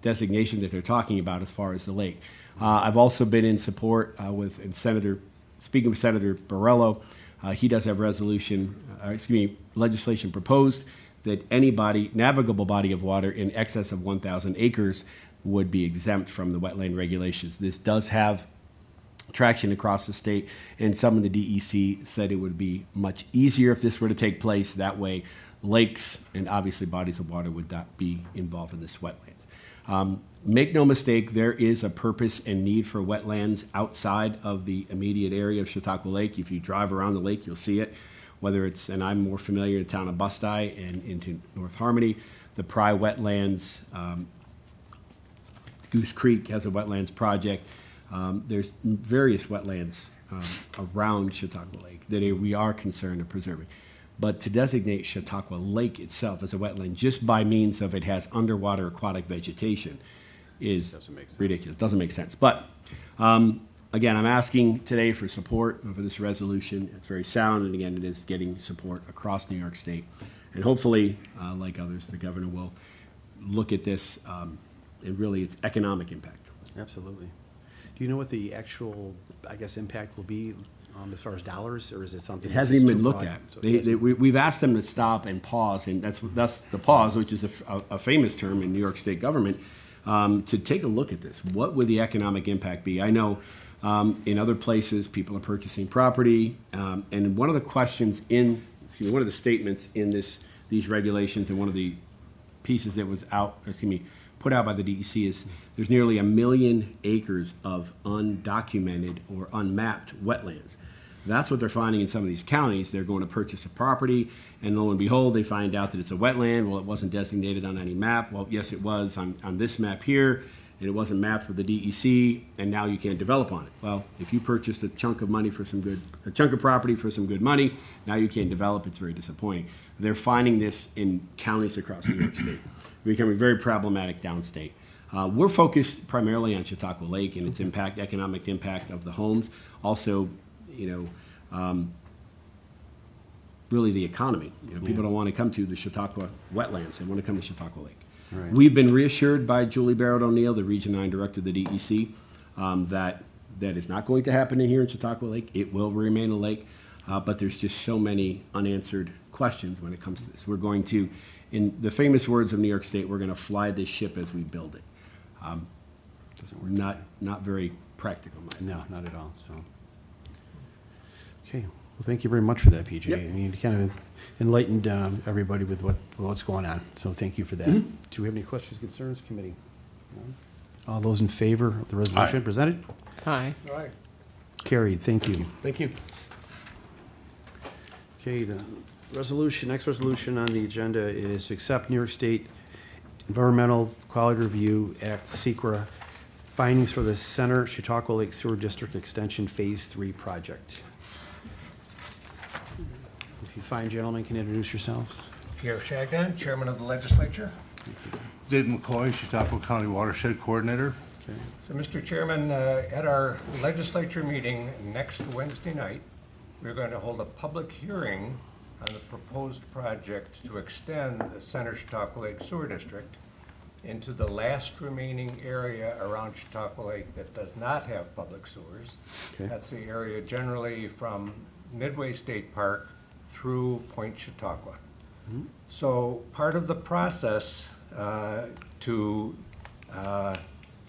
designation that they're talking about as far as the lake. I've also been in support speaking with Senator Borrello. He does have legislation proposed that any navigable body of water in excess of 1,000 acres would be exempt from the wetland regulations. This does have traction across the state, and some of the DEC said it would be much easier if this were to take place. That way, lakes and obviously bodies of water would not be involved in this wetlands. Make no mistake, there is a purpose and need for wetlands outside of the immediate area of Chautauqua Lake. If you drive around the lake, you'll see it. Whether it's, and I'm more familiar with the town of Busti and into North Harmony, the Pry Wetlands, Goose Creek has a wetlands project. There's various wetlands around Chautauqua Lake that we are concerned of preserving. But to designate Chautauqua Lake itself as a wetland just by means of it has underwater aquatic vegetation is ridiculous. Doesn't make sense. But again, I'm asking today for support for this resolution. It's very sound, and again, it is getting support across New York State. And hopefully, like others, the governor will look at this and really its economic impact. Absolutely. Do you know what the actual, I guess, impact will be as far as dollars, or is it something? It hasn't even that's been too looked broad? at. So it hasn't- We've asked them to stop and pause, and that's the pause, which is a famous term in New York State government, to take a look at this. What would the economic impact be? I know in other places, people are purchasing property, and one of the questions one of the statements in these regulations, and one of the pieces that was put out by the DEC is there's nearly 1 million acres of undocumented or unmapped wetlands. That's what they're finding in some of these counties. They're going to purchase a property, and lo and behold, they find out that it's a wetland. Well, it wasn't designated on any map. Well, yes, it was on this map here, and it wasn't mapped with the DEC, and now you can't develop on it. Well, if you purchased a chunk of property for some good money, now you can't develop. It's very disappointing. They're finding this in counties across New York State, becoming very problematic downstate. We're focused primarily on Chautauqua Lake and its impact, economic impact of the homes. Also, really the economy. People don't want to come to the Chautauqua wetlands. They want to come to Chautauqua Lake. Right. We've been reassured by Julie Barrett O'Neill, the Region 9 Director of the DEC, that is not going to happen here in Chautauqua Lake. It will remain a lake, but there's just so many unanswered questions when it comes to this. We're going to, in the famous words of New York State, we're going to fly this ship as we build it. Not very practical. No, not at all, so. Okay, well, thank you very much for that, PJ. Yep. I mean, you kind of enlightened everybody with what's going on, so thank you for that. Do we have any questions, concerns, committee? No? All those in favor of the resolution presented? Aye. Right. Carried, thank you. Thank you. Okay, the next resolution on the agenda is to accept New York State Environmental Quality Review Act, SEQRA, findings for the Center Chautauqua Lake Sewer District Extension Phase 3 project. If you fine gentlemen can introduce yourselves. Pierre Shagnon, Chairman of the Legislature. Dave McCoy, Chautauqua County Watershed Coordinator. Okay. So, Mr. Chairman, at our legislature meeting next Wednesday night, we're going to hold a public hearing on the proposed project to extend the Center Chautauqua Lake Sewer District into the last remaining area around Chautauqua Lake that does not have public sewers. Okay. That's the area generally from Midway State Park through Point Chautauqua. So part of the process to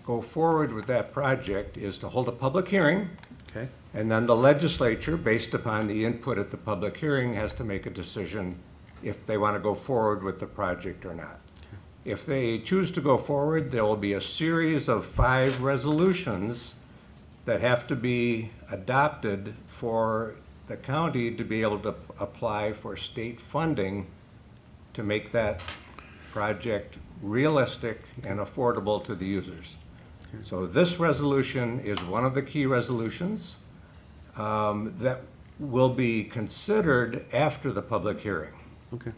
go forward with that project is to hold a public hearing. Okay. And then the legislature, based upon the input at the public hearing, has to make a decision if they want to go forward with the project or not. If they choose to go forward, there will be a series of 5 resolutions that have to be adopted for the county to be able to apply for state funding to make that project realistic and affordable to the users. So this resolution is one of the key resolutions that will be considered after the public hearing. Okay.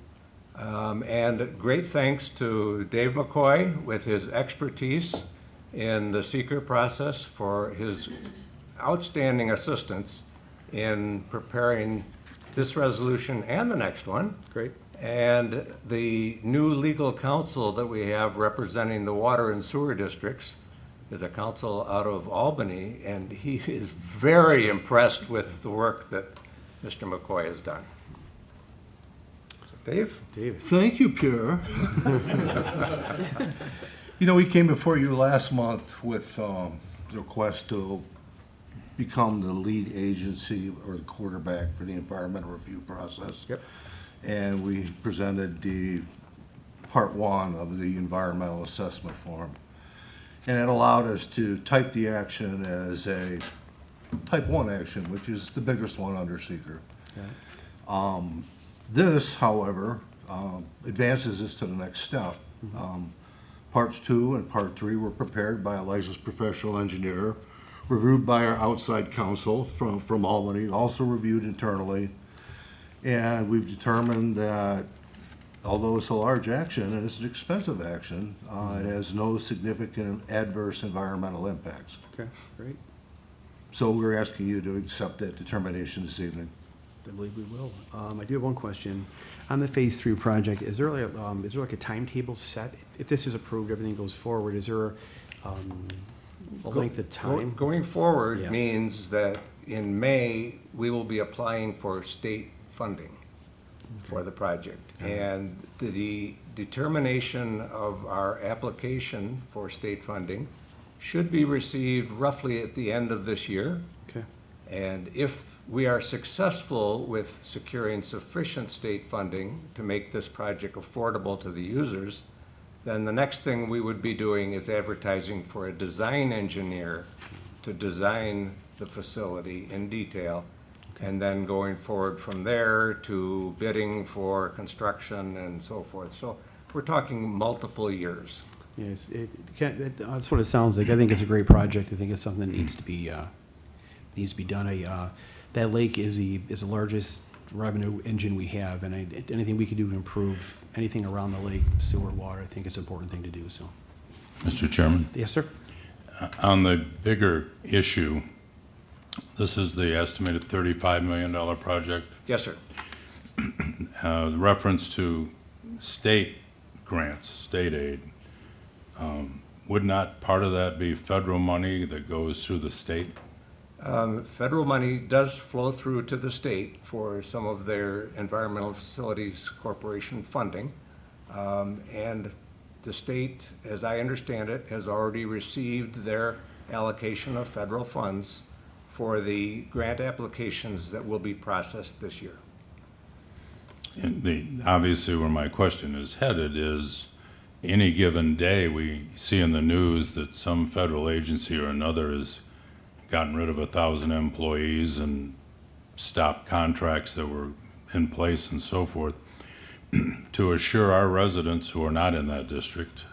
And great thanks to Dave McCoy with his expertise in the seeker process for his outstanding assistance in preparing this resolution and the next one. Great. And the new legal counsel that we have representing the water and sewer districts is a counsel out of Albany, and he is very impressed with the work that Mr. McCoy has done. So Dave? David. Thank you, Pierre. You know, we came before you last month with the request to become the lead agency or the quarterback for the environmental review process. Yep. And we presented the part 1 of the environmental assessment form. And it allowed us to type the action as a type 1 action, which is the biggest one under seeker. Okay. This, however, advances us to the next step. Parts 2 and Part 3 were prepared by a licensed professional engineer, reviewed by our outside counsel from Albany, also reviewed internally. And we've determined that although it's a large action and it's an expensive action, it has no significant adverse environmental impacts. Okay, great. So we're asking you to accept that determination this evening. I believe we will. I do have one question. On the Phase 3 project, is there like a timetable set? If this is approved, everything goes forward, is there a length of time? Going forward Yes. means that in May, we will be applying for state funding for the project. And the determination of our application for state funding should be received roughly at the end of this year. Okay. And if we are successful with securing sufficient state funding to make this project affordable to the users, then the next thing we would be doing is advertising for a design engineer to design the facility in detail, and then going forward from there to bidding for construction and so forth. So we're talking multiple years. Yes, that's what it sounds like. I think it's a great project. I think it's something that needs to be done. That lake is the largest revenue engine we have, and anything we can do to improve anything around the lake, sewer, water, I think it's an important thing to do, so. Mr. Chairman? Yes, sir? On the bigger issue, this is the estimated $35 million project. Yes, sir. The reference to state grants, state aid, would not part of that be federal money that goes through the state? Federal money does flow through to the state for some of their Environmental Facilities Corporation funding. And the state, as I understand it, has already received their allocation of federal funds for the grant applications that will be processed this year. And obviously, where my question is headed is, any given day, we see in the news that some federal agency or another has gotten rid of 1,000 employees and stopped contracts that were in place and so forth. To assure our residents who are not in that district,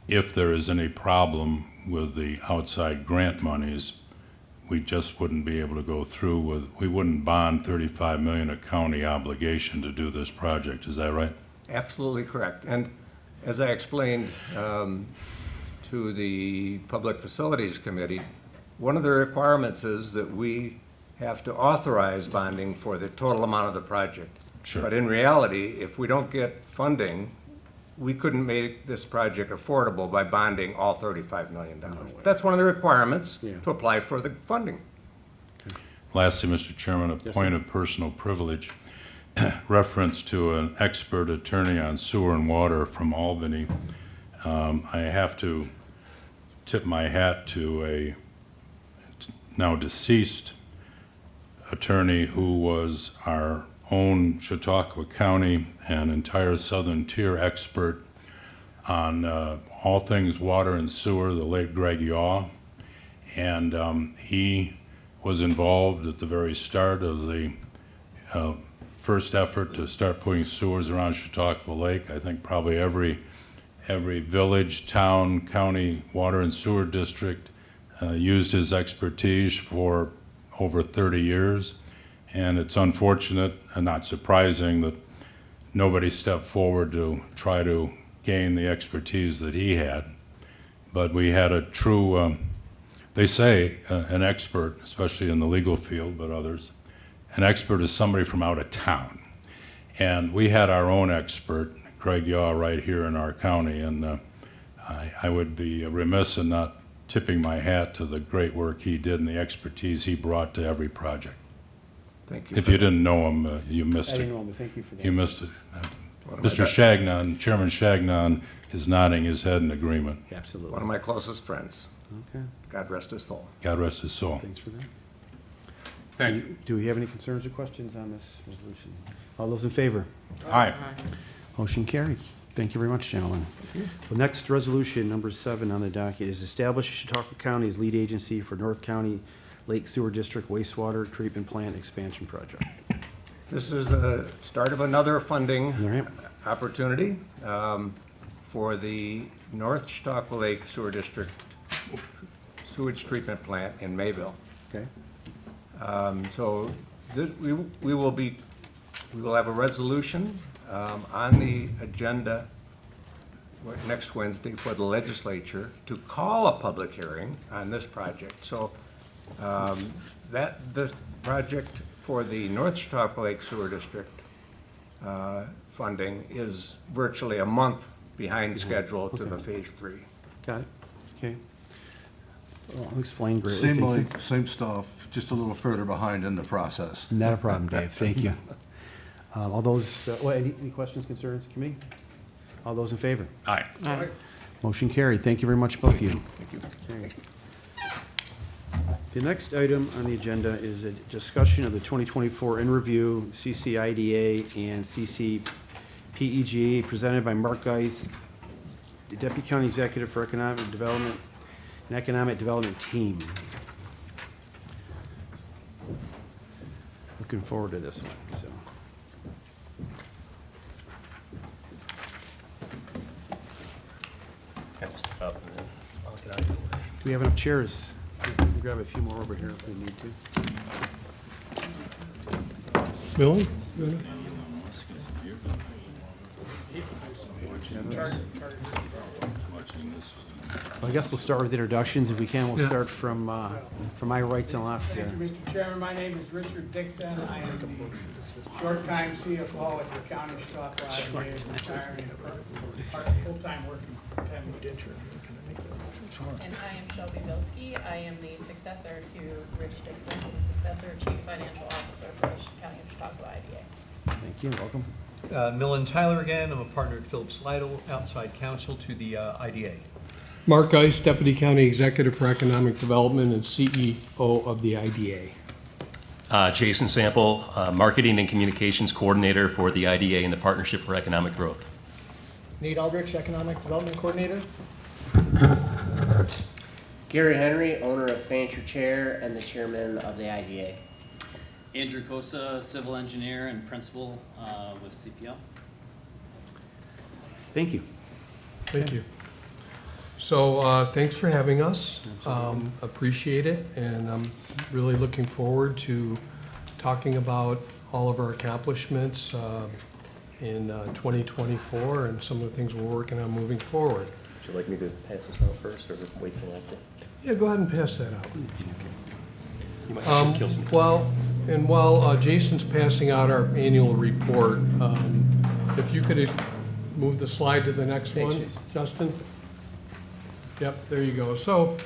if there is any problem with the outside grant monies, we just wouldn't be able to go through with, we wouldn't bond $35 million a county obligation to do this project. Is that right? Absolutely correct. And as I explained to the Public Facilities Committee, one of the requirements is that we have to authorize bonding for the total amount of the project. Sure. But in reality, if we don't get funding, we couldn't make this project affordable by bonding all $35 million. That's one of the requirements to apply for the funding. Lastly, Mr. Chairman, a point of personal privilege. Reference to an expert attorney on sewer and water from Albany. I have to tip my hat to a now deceased attorney who was our own Chautauqua County and entire southern tier expert on all things water and sewer, the late Greg Yaw. And he was involved at the very start of the first effort to start putting sewers around Chautauqua Lake. I think probably every village, town, county water and sewer district used his expertise for over 30 years. And it's unfortunate and not surprising that nobody stepped forward to try to gain the expertise that he had. But we had a true, they say an expert, especially in the legal field, but others, an expert is somebody from out of town. And we had our own expert, Greg Yaw, right here in our county, and I would be remiss in not tipping my hat to the great work he did and the expertise he brought to every project. Thank you. If you didn't know him, you missed it. I didn't know him, but thank you for that. You missed it. Mr. Shagnon, Chairman Shagnon is nodding his head in agreement. Absolutely. One of my closest friends. Okay. God rest his soul. God rest his soul. Thanks for that. Thank you. Do we have any concerns or questions on this resolution? All those in favor? Aye. Motion carried. Thank you very much, gentlemen. The next resolution, number 7 on the docket, is establish Chautauqua County as lead agency for North County Lake Sewer District wastewater treatment plant expansion project. This is a start of another funding opportunity for the North Chautauqua Lake Sewer District sewage treatment plant in Mayville. Okay. So We will have a resolution on the agenda next Wednesday for the legislature to call a public hearing on this project. So the project for the North Chautauqua Lake Sewer District funding is virtually a month behind schedule to the Phase 3. Got it, okay. Well, I'll explain greatly. Same Thank you. lake, same stuff, just a little further behind in the process. Not a problem, Dave, thank you. All those, any questions, concerns, committee? All those in favor? Aye. Motion carried. Thank you very much, both of you. Thank you. The next item on the agenda is a discussion of the 2024 in review CCIDA and CCPEG presented by Mark Geis, the Deputy County Executive for Economic Development and Economic Development Team. Looking forward to this one, so. Do we have enough chairs? We can grab a few more over here if we need to. Millen? Well, I guess we'll start with introductions. If we can, we'll start from my right to left. Thank you, Mr. Chairman. My name is Richard Dixon. I am the short-time CFO at the County of Chautauqua. I am retiring, full-time working 10 weeks. And I am Shelby Bilski. I am the successor to Rich Dixon, the successor Chief Financial Officer for the County of Chautauqua IDA. Thank you, welcome. Millen Tyler again. I'm a partner at Phillips Lytle, outside counsel to the IDA. Mark Geis, Deputy County Executive for Economic Development and CEO of the IDA. Jason Sample, Marketing and Communications Coordinator for the IDA and the Partnership for Economic Growth. Nate Aldrich, Economic Development Coordinator. Gary Henry, owner of Fancher Chair and the chairman of the IDA. Andrew Cosa, civil engineer and principal with CPL. Thank you. Thank you. So thanks for having us. Appreciate it, and I'm really looking forward to talking about all of our accomplishments in 2024 and some of the things we're working on moving forward. Would you like me to pass this out first or wait till after? Yeah, go ahead and pass that out. You might have to kill some time. While Jason's passing out our annual report, if you could move the slide to the next one, Justin. Yep, there you go. So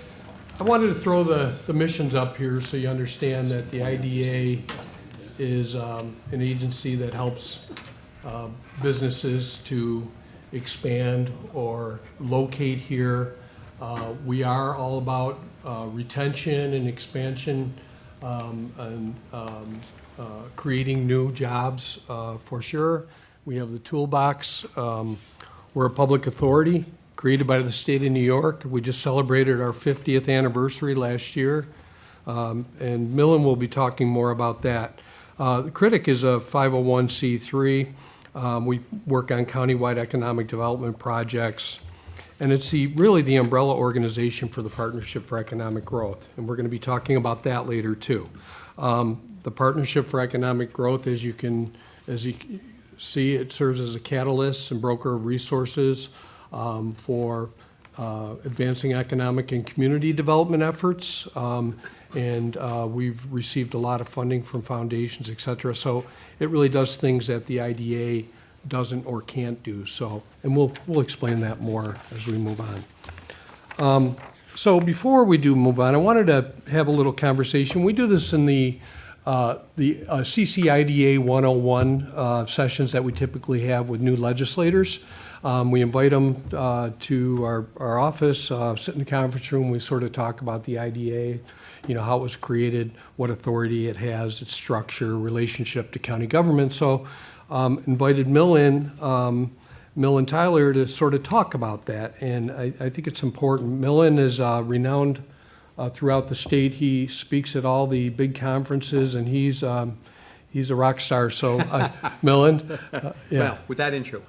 I wanted to throw the missions up here so you understand that the IDA is an agency that helps businesses to expand or locate here. We are all about retention and expansion and creating new jobs for sure. We have the toolbox. We're a public authority created by the state of New York. We just celebrated our 50th anniversary last year, and Millen will be talking more about that. The Critic is a 501c3. We work on countywide economic development projects, and it's really the umbrella organization for the Partnership for Economic Growth, and we're going to be talking about that later too. The Partnership for Economic Growth, as you see, it serves as a catalyst and broker of resources for advancing economic and community development efforts, and we've received a lot of funding from foundations, et cetera. So it really does things that the IDA doesn't or can't do. So, and we'll explain that more as we move on. So before we do move on, I wanted to have a little conversation. We do this in the CCIDA 101 sessions that we typically have with new legislators. We invite them to our office, sit in the conference room. We sort of talk about the IDA, how it was created, what authority it has, its structure, relationship to county government. So invited Millen Tyler to sort of talk about that. And I think it's important. Millen is renowned throughout the state. He speaks at all the big conferences, and he's a rock star. So Millen, yeah. Well, with that intro.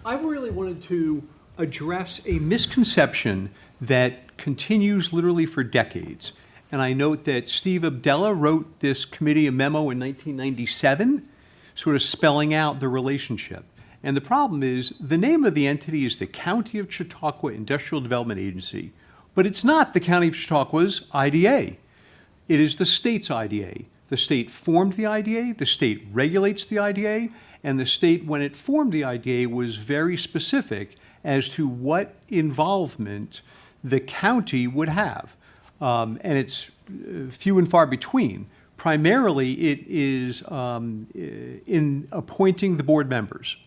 I really wanted to address a misconception that continues literally for decades, And I note that Steve Abdella wrote this committee a memo in 1997, sort of spelling out the relationship. And the problem is, the name of the entity is the County of Chautauqua Industrial Development Agency, but it's not the County of Chautauqua's IDA. It is the state's IDA. The state formed the IDA, the state regulates the IDA, and the state, when it formed the IDA, was very specific as to what involvement the county would have. And it's few and far between. Primarily, it is in appointing the board members.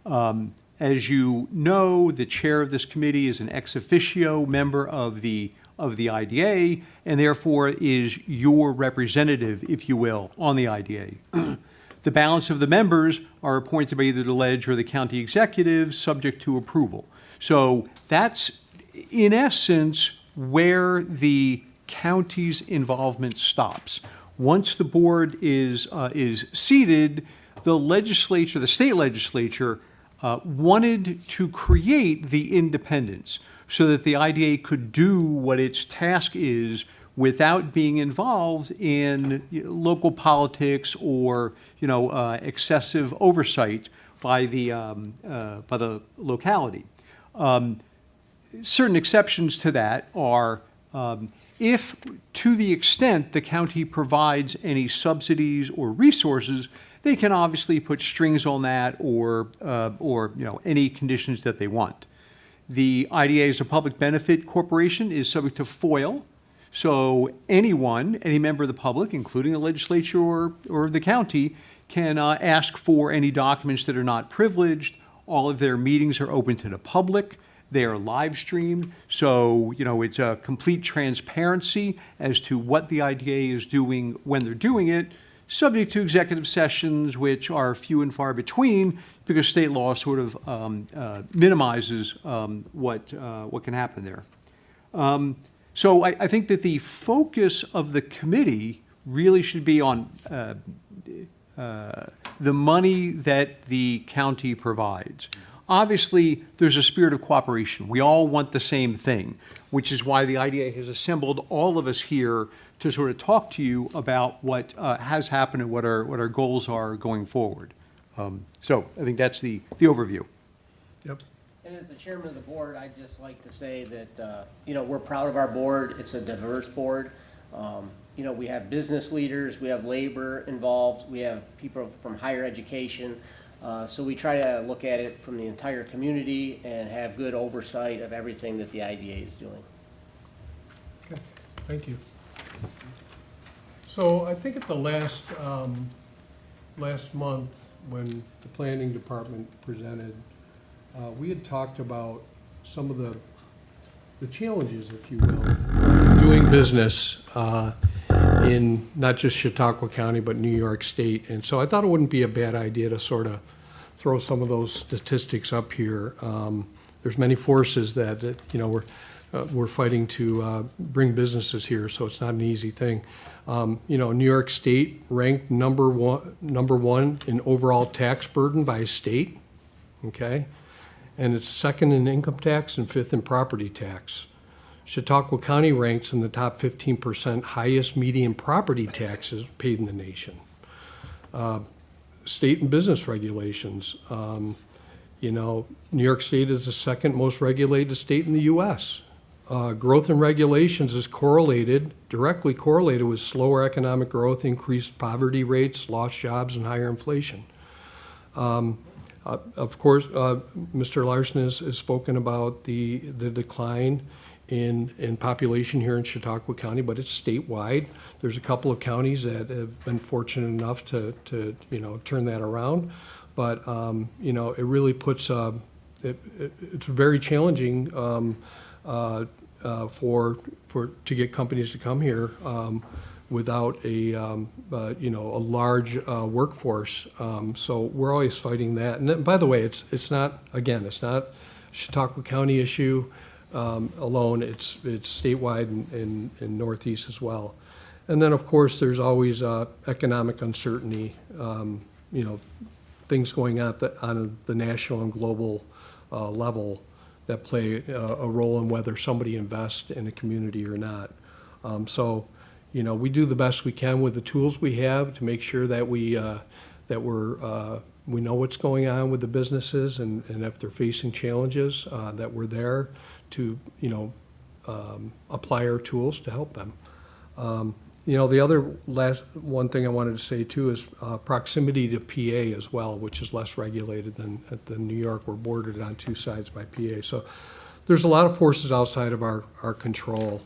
As you know, the chair of this committee is an ex officio member of the IDA, and therefore is your representative, if you will, on the IDA. The balance of the members are appointed by either the ledge or the county executive, subject to approval. So that's, in essence, where the county's involvement stops. Once the board is seated, the legislature, the state legislature, wanted to create the independence so that the IDA could do what its task is without being involved in local politics or, excessive oversight by the locality. Certain exceptions to that are if, to the extent the county provides any subsidies or resources, they can obviously put strings on that or any conditions that they want. The IDA as a public benefit corporation is subject to FOIL. So anyone, any member of the public, including the legislature or the county, can ask for any documents that are not privileged. All of their meetings are open to the public. They are live streamed. So, it's a complete transparency as to what the IDA is doing when they're doing it, subject to executive sessions, which are few and far between because state law sort of minimizes what can happen there. So I think that the focus of the committee really should be on the money that the county provides. Obviously, there's a spirit of cooperation. We all want the same thing, which is why the IDA has assembled all of us here to sort of talk to you about what has happened and what our goals are going forward. So I think that's the overview. Yep. And as the chairman of the board, I'd just like to say that, we're proud of our board. It's a diverse board. We have business leaders, we have labor involved, we have people from higher education. So we try to look at it from the entire community and have good oversight of everything that the IDA is doing. Okay, thank you. So I think at the last month, when the planning department presented, we had talked about some of the challenges, if you will, doing business in not just Chautauqua County, but New York State. And so I thought it wouldn't be a bad idea to sort of throw some of those statistics up here. There's many forces that we're fighting to bring businesses here, so it's not an easy thing. New York State ranked number one in overall tax burden by state, okay? And it's second in income tax and fifth in property tax. Chautauqua County ranks in the top 15% highest median property taxes paid in the nation. State and business regulations. New York State is the second most regulated state in the U.S. Growth in regulations is directly correlated with slower economic growth, increased poverty rates, lost jobs, and higher inflation. Of course, Mr. Larson has spoken about the decline in population here in Chautauqua County, but it's statewide. There's a couple of counties that have been fortunate enough to turn that around, but it really puts it's very challenging to get companies to come here without a large workforce. So we're always fighting that. And then, by the way, it's not a Chautauqua County issue alone. It's statewide and Northeast as well. And then, of course, there's always economic uncertainty. Things going on the national and global level that play a role in whether somebody invests in a community or not. So, you know, we do the best we can with the tools we have to make sure that we know what's going on with the businesses, and if they're facing challenges, that we're there to, you know, apply our tools to help them. You know, the other one thing I wanted to say too is proximity to PA as well, which is less regulated than at the New York. We're bordered on two sides by PA. So there's a lot of forces outside of our control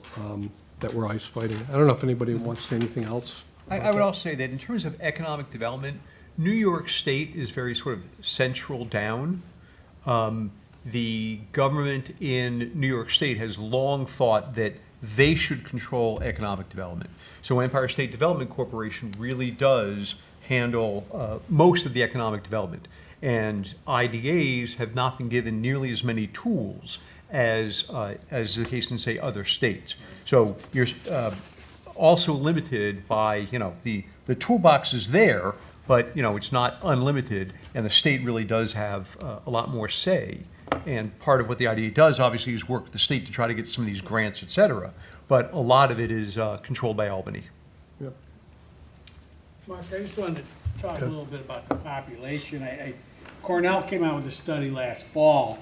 that we're always fighting. I don't know if anybody wants to say anything else. I would also say that in terms of economic development, New York State is very sort of central down. The government in New York State has long thought that they should control economic development. So Empire State Development Corporation really does handle most of the economic development. And IDAs have not been given nearly as many tools as the case in, say, other states. So you're also limited by, you know, the toolbox is there, but, you know, it's not unlimited, and the state really does have a lot more say. And part of what the IDA does, obviously, is work with the state to try to get some of these grants, et cetera. But a lot of it is controlled by Albany. Yeah. Mark, I just wanted to talk a little bit about the population. Cornell came out with a study last fall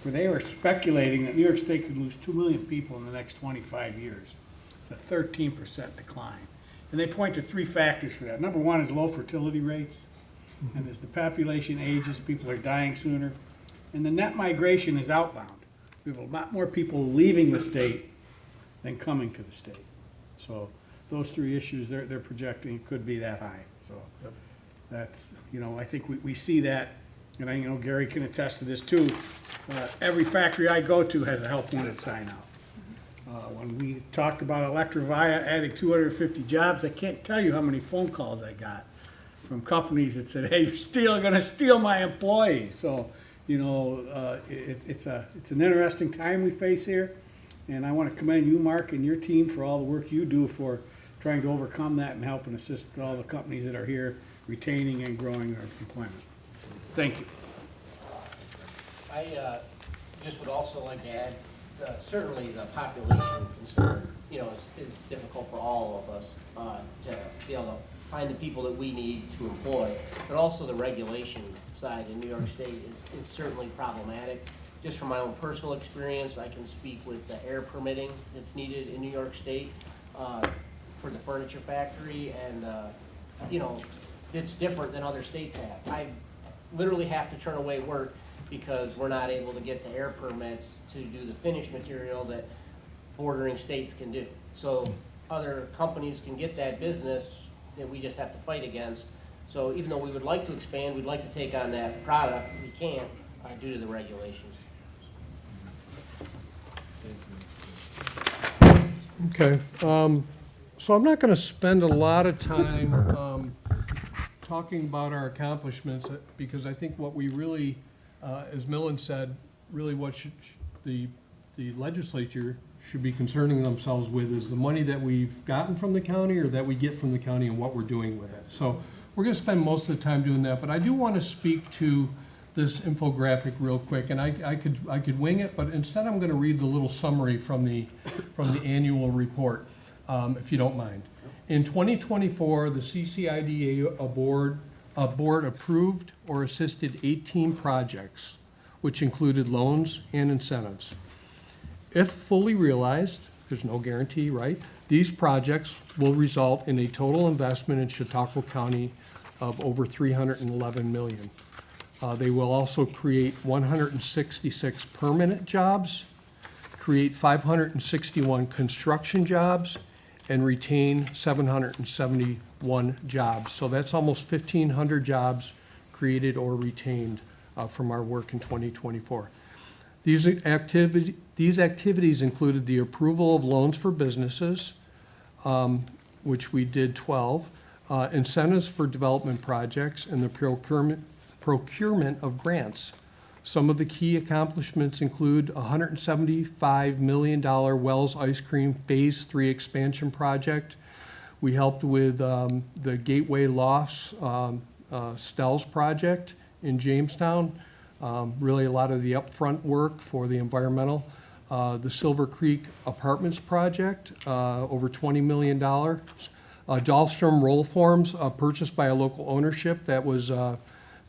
where they were speculating that New York State could lose 2 million people in the next 25 years. It's a 13% decline. And they point to 3 factors for that. Number 1 is low fertility rates. And as the population ages, people are dying sooner. And the net migration is outbound. We have a lot more people leaving the state than coming to the state. So those 3 issues, they're projecting could be that high. So that's, you know, I think we see that, and you know, Gary can attest to this too. Every factory I go to has a help wanted sign out. When we talked about Electrovaya adding 250 jobs, I can't tell you how many phone calls I got from companies that said, "Hey, you're going to steal my employees." So, you know, it's an interesting time we face here, and I want to commend you, Mark, and your team for all the work you do for trying to overcome that and help and assist all the companies that are here retaining and growing their employment. So, thank you. I just would also like to add, certainly the population concern, you know, is difficult for all of us to be able to find the people that we need to employ, but also the regulation side in New York State is certainly problematic. Just from my own personal experience, I can speak with the air permitting that's needed in New York State for the furniture factory, and you know, it's different than other states have. I literally have to turn away work because we're not able to get the air permits to do the finished material that bordering states can do. So other companies can get that business that we just have to fight against. So even though we would like to expand, we'd like to take on that product, we can't due to the regulations. Okay, so I'm not going to spend a lot of time talking about our accomplishments, because I think what we really, as Millen said, really what the legislature should be concerning themselves with is the money that we've gotten from the county or that we get from the county and what we're doing with it. So we're going to spend most of the time doing that, but I do want to speak to this infographic real quick, and I could wing it, but instead I'm going to read the little summary from the annual report, if you don't mind. In 2024, the CCIDA board approved or assisted 18 projects, which included loans and incentives. If fully realized, there's no guarantee, right? These projects will result in a total investment in Chautauqua County of over $311 million. They will also create 166 permanent jobs, create 561 construction jobs, and retain 771 jobs. So that's almost 1,500 jobs created or retained from our work in 2024. These activities included the approval of loans for businesses, which we did 12, incentives for development projects, and the procurement of grants. Some of the key accomplishments include a $175 million Wells Ice Cream Phase 3 expansion project. We helped with the Gateway Lofts Stells project in Jamestown. Really a lot of the upfront work for the environmental the Silver Creek Apartments project, over $20 million. Dahlstrom Roll Forms, purchased by a local ownership that was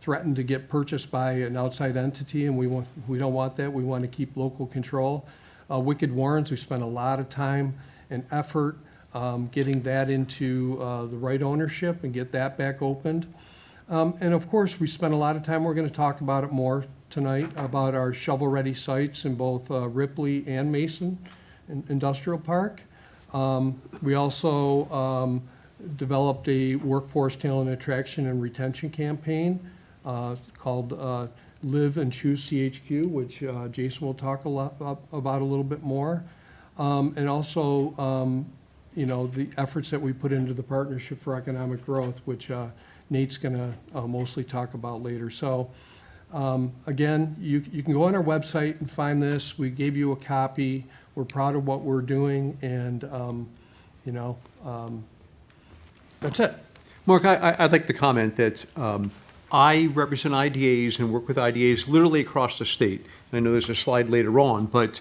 threatened to get purchased by an outside entity, and we don't want that. We want to keep local control. Wicked Warrens, we spent a lot of time and effort getting that into the right ownership and get that back opened. And of course, we spent a lot of time, we're going to talk about it more tonight, about our shovel-ready sites in both Ripley and Mason Industrial Park. We also developed a workforce talent attraction and retention campaign called Live and Choose CHQ, which Jason will talk about a little bit more. And also, you know, the efforts that we put into the Partnership for Economic Growth, which Nate's going to mostly talk about later. So again, you can go on our website and find this. We gave you a copy. We're proud of what we're doing, and you know, that's it. Mark, I'd like to comment that I represent IDAs and work with IDAs literally across the state. I know there's a slide later on, but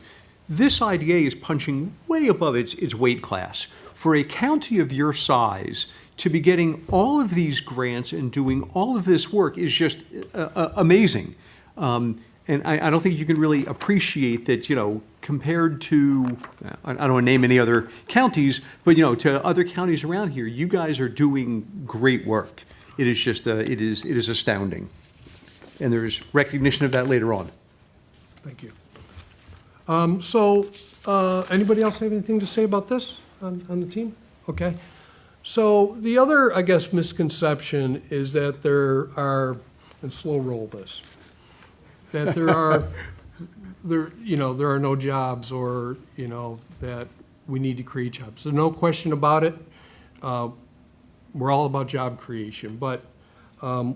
this IDA is punching way above its weight class. For a county of your size to be getting all of these grants and doing all of this work is just amazing. And I don't think you can really appreciate that, you know, compared to, I don't want to name any other counties, but, you know, to other counties around here, you guys are doing great work. It is just, it is astounding. And there's recognition of that later on. Thank you. Anybody else have anything to say about this on the team? Okay. So the other, I guess, misconception is that there are, and slow roll this, that there are, you know, there are no jobs, or, you know, that we need to create jobs. There's no question about it. We're all about job creation, but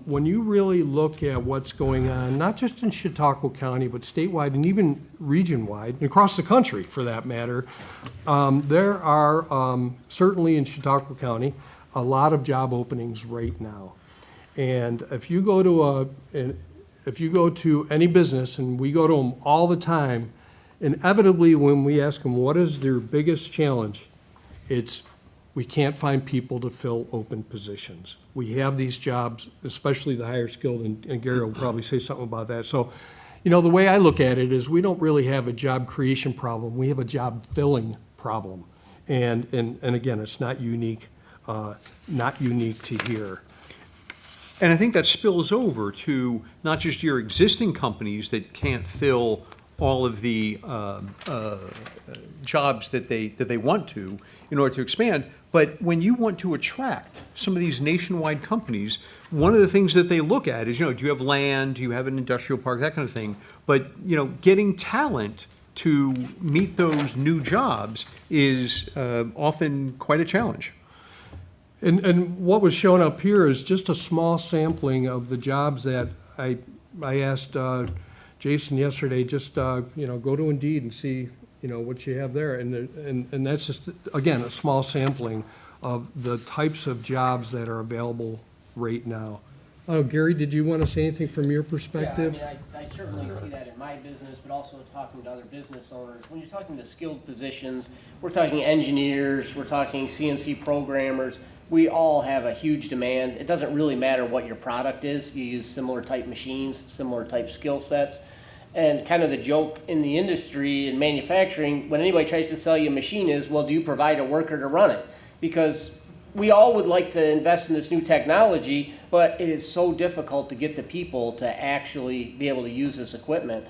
when you really look at what's going on, not just in Chautauqua County, but statewide and even region-wide, and across the country for that matter, there are certainly in Chautauqua County a lot of job openings right now. And if you go to any business, and we go to them all the time, inevitably when we ask them what is their biggest challenge, it's we can't find people to fill open positions. We have these jobs, especially the higher skilled, and Gary will probably say something about that. So, you know, the way I look at it is we don't really have a job creation problem. We have a job filling problem. And again, it's not unique to here. And I think that spills over to not just your existing companies that can't fill all of the jobs that they want to in order to expand, but when you want to attract some of these nationwide companies, one of the things that they look at is, you know, do you have land, do you have an industrial park, that kind of thing. But, you know, getting talent to meet those new jobs is often quite a challenge. And what was shown up here is just a small sampling of the jobs that I asked Jason yesterday, just, you know, go to Indeed and see, you know, what you have there. And that's just, again, a small sampling of the types of jobs that are available right now. Oh, Gary, did you want to say anything from your perspective? Yeah, I mean, I certainly see that in my business, but also talking to other business owners. When you're talking to skilled positions, we're talking engineers, we're talking CNC programmers. We all have a huge demand. It doesn't really matter what your product is. You use similar type machines, similar type skill sets. And kind of the joke in the industry and manufacturing, when anybody tries to sell you a machine is, well, do you provide a worker to run it? Because we all would like to invest in this new technology, but it is so difficult to get the people to actually be able to use this equipment.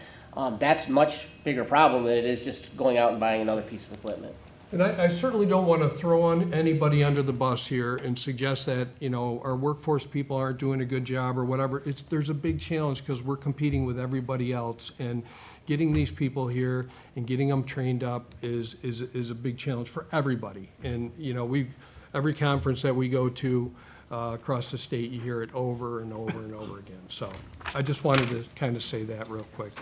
That's a much bigger problem than it is just going out and buying another piece of equipment. And I certainly don't want to throw on anybody under the bus here and suggest that, you know, our workforce people aren't doing a good job or whatever. There's a big challenge because we're competing with everybody else, and getting these people here and getting them trained up is a big challenge for everybody. And, you know, every conference that we go to across the state, you hear it over and over and over again. So I just wanted to kind of say that real quick.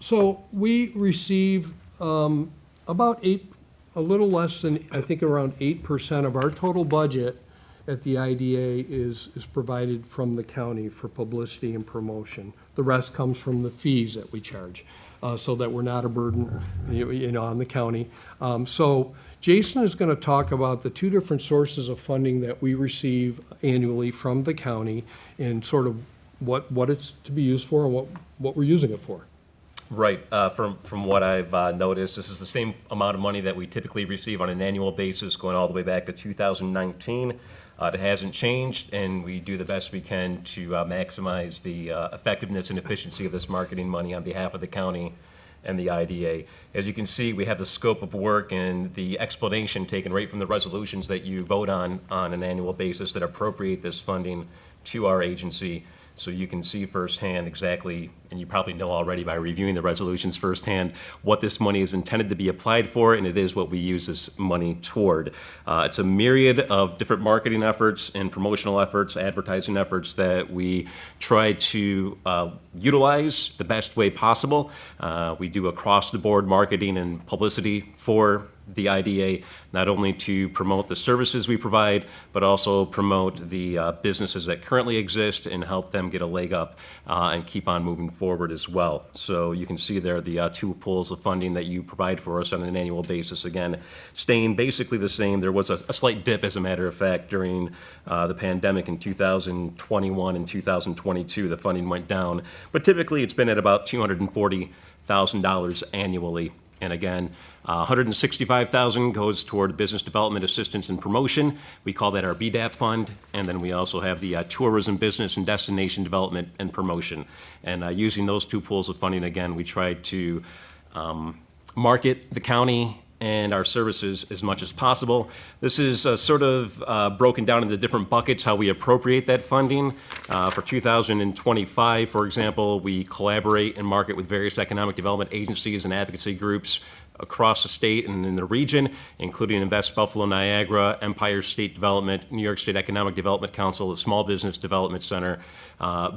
So we receive about a little less than, I think around 8% of our total budget at the IDA is provided from the county for publicity and promotion. The rest comes from the fees that we charge, so that we're not a burden, on the county. So Jason is going to talk about the two different sources of funding that we receive annually from the county and sort of what it's to be used for and what we're using it for. Right. From what I've noticed, this is the same amount of money that we typically receive on an annual basis, going all the way back to 2019. It hasn't changed, and we do the best we can to maximize the effectiveness and efficiency of this marketing money on behalf of the county and the IDA. As you can see, we have the scope of work and the explanation taken right from the resolutions that you vote on an annual basis that appropriate this funding to our agency. So you can see firsthand exactly, and you probably know already by reviewing the resolutions firsthand, what this money is intended to be applied for, and it is what we use this money toward. It's a myriad of different marketing efforts and promotional efforts, advertising efforts that we try to utilize the best way possible. We do across-the-board marketing and publicity for the IDA, not only to promote the services we provide, but also promote the businesses that currently exist and help them get a leg up and keep on moving forward as well. So you can see there the two pools of funding that you provide for us on an annual basis. Again, staying basically the same. There was a slight dip, as a matter of fact, during the pandemic in 2021 and 2022. The funding went down, but typically it's been at about $240,000 annually. And again, $165,000 goes toward business development assistance and promotion. We call that our BDAP fund. And then we also have the tourism business and destination development and promotion. And using those two pools of funding, again, we try to market the county and our services as much as possible. This is sort of broken down into different buckets, how we appropriate that funding. For 2025, for example, we collaborate and market with various economic development agencies and advocacy groups across the state and in the region, including Invest Buffalo Niagara, Empire State Development, New York State Economic Development Council, the Small Business Development Center,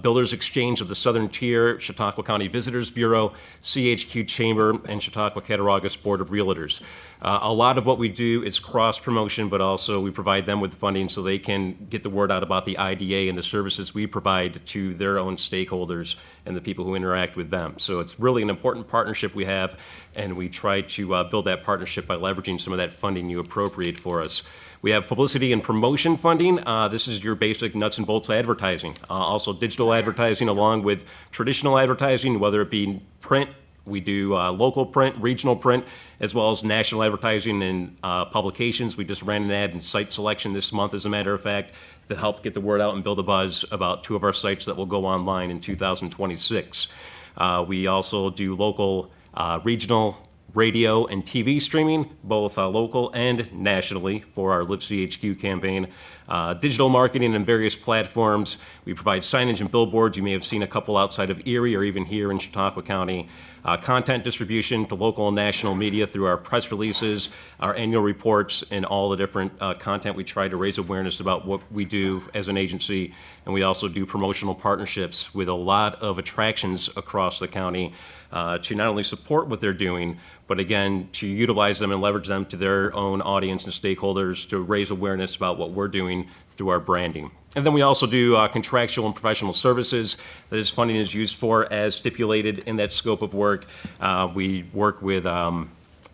Builders Exchange of the Southern Tier, Chautauqua County Visitors Bureau, CHQ Chamber, and Chautauqua Cattaraugus Board of Realtors. A lot of what we do is cross-promotion, but also we provide them with funding so they can get the word out about the IDA and the services we provide to their own stakeholders and the people who interact with them. So it's really an important partnership we have, and we try to build that partnership by leveraging some of that funding you appropriate for us. We have publicity and promotion funding. This is your basic nuts and bolts advertising. Also digital advertising along with traditional advertising, whether it be print. We do local print, regional print, as well as national advertising and publications. We just ran an ad in Site Selection this month, as a matter of fact, to help get the word out and build a buzz about two of our sites that will go online in 2026. We also do local, regional radio and TV streaming, both local and nationally, for our Live CHQ campaign. Digital marketing and various platforms. We provide signage and billboards. You may have seen a couple outside of Erie or even here in Chautauqua County. Content distribution to local and national media through our press releases, our annual reports, and all the different content. We try to raise awareness about what we do as an agency. And we also do promotional partnerships with a lot of attractions across the county to not only support what they're doing, but again, to utilize them and leverage them to their own audience and stakeholders to raise awareness about what we're doing through our branding. And then we also do contractual and professional services that this funding is used for as stipulated in that scope of work. We work with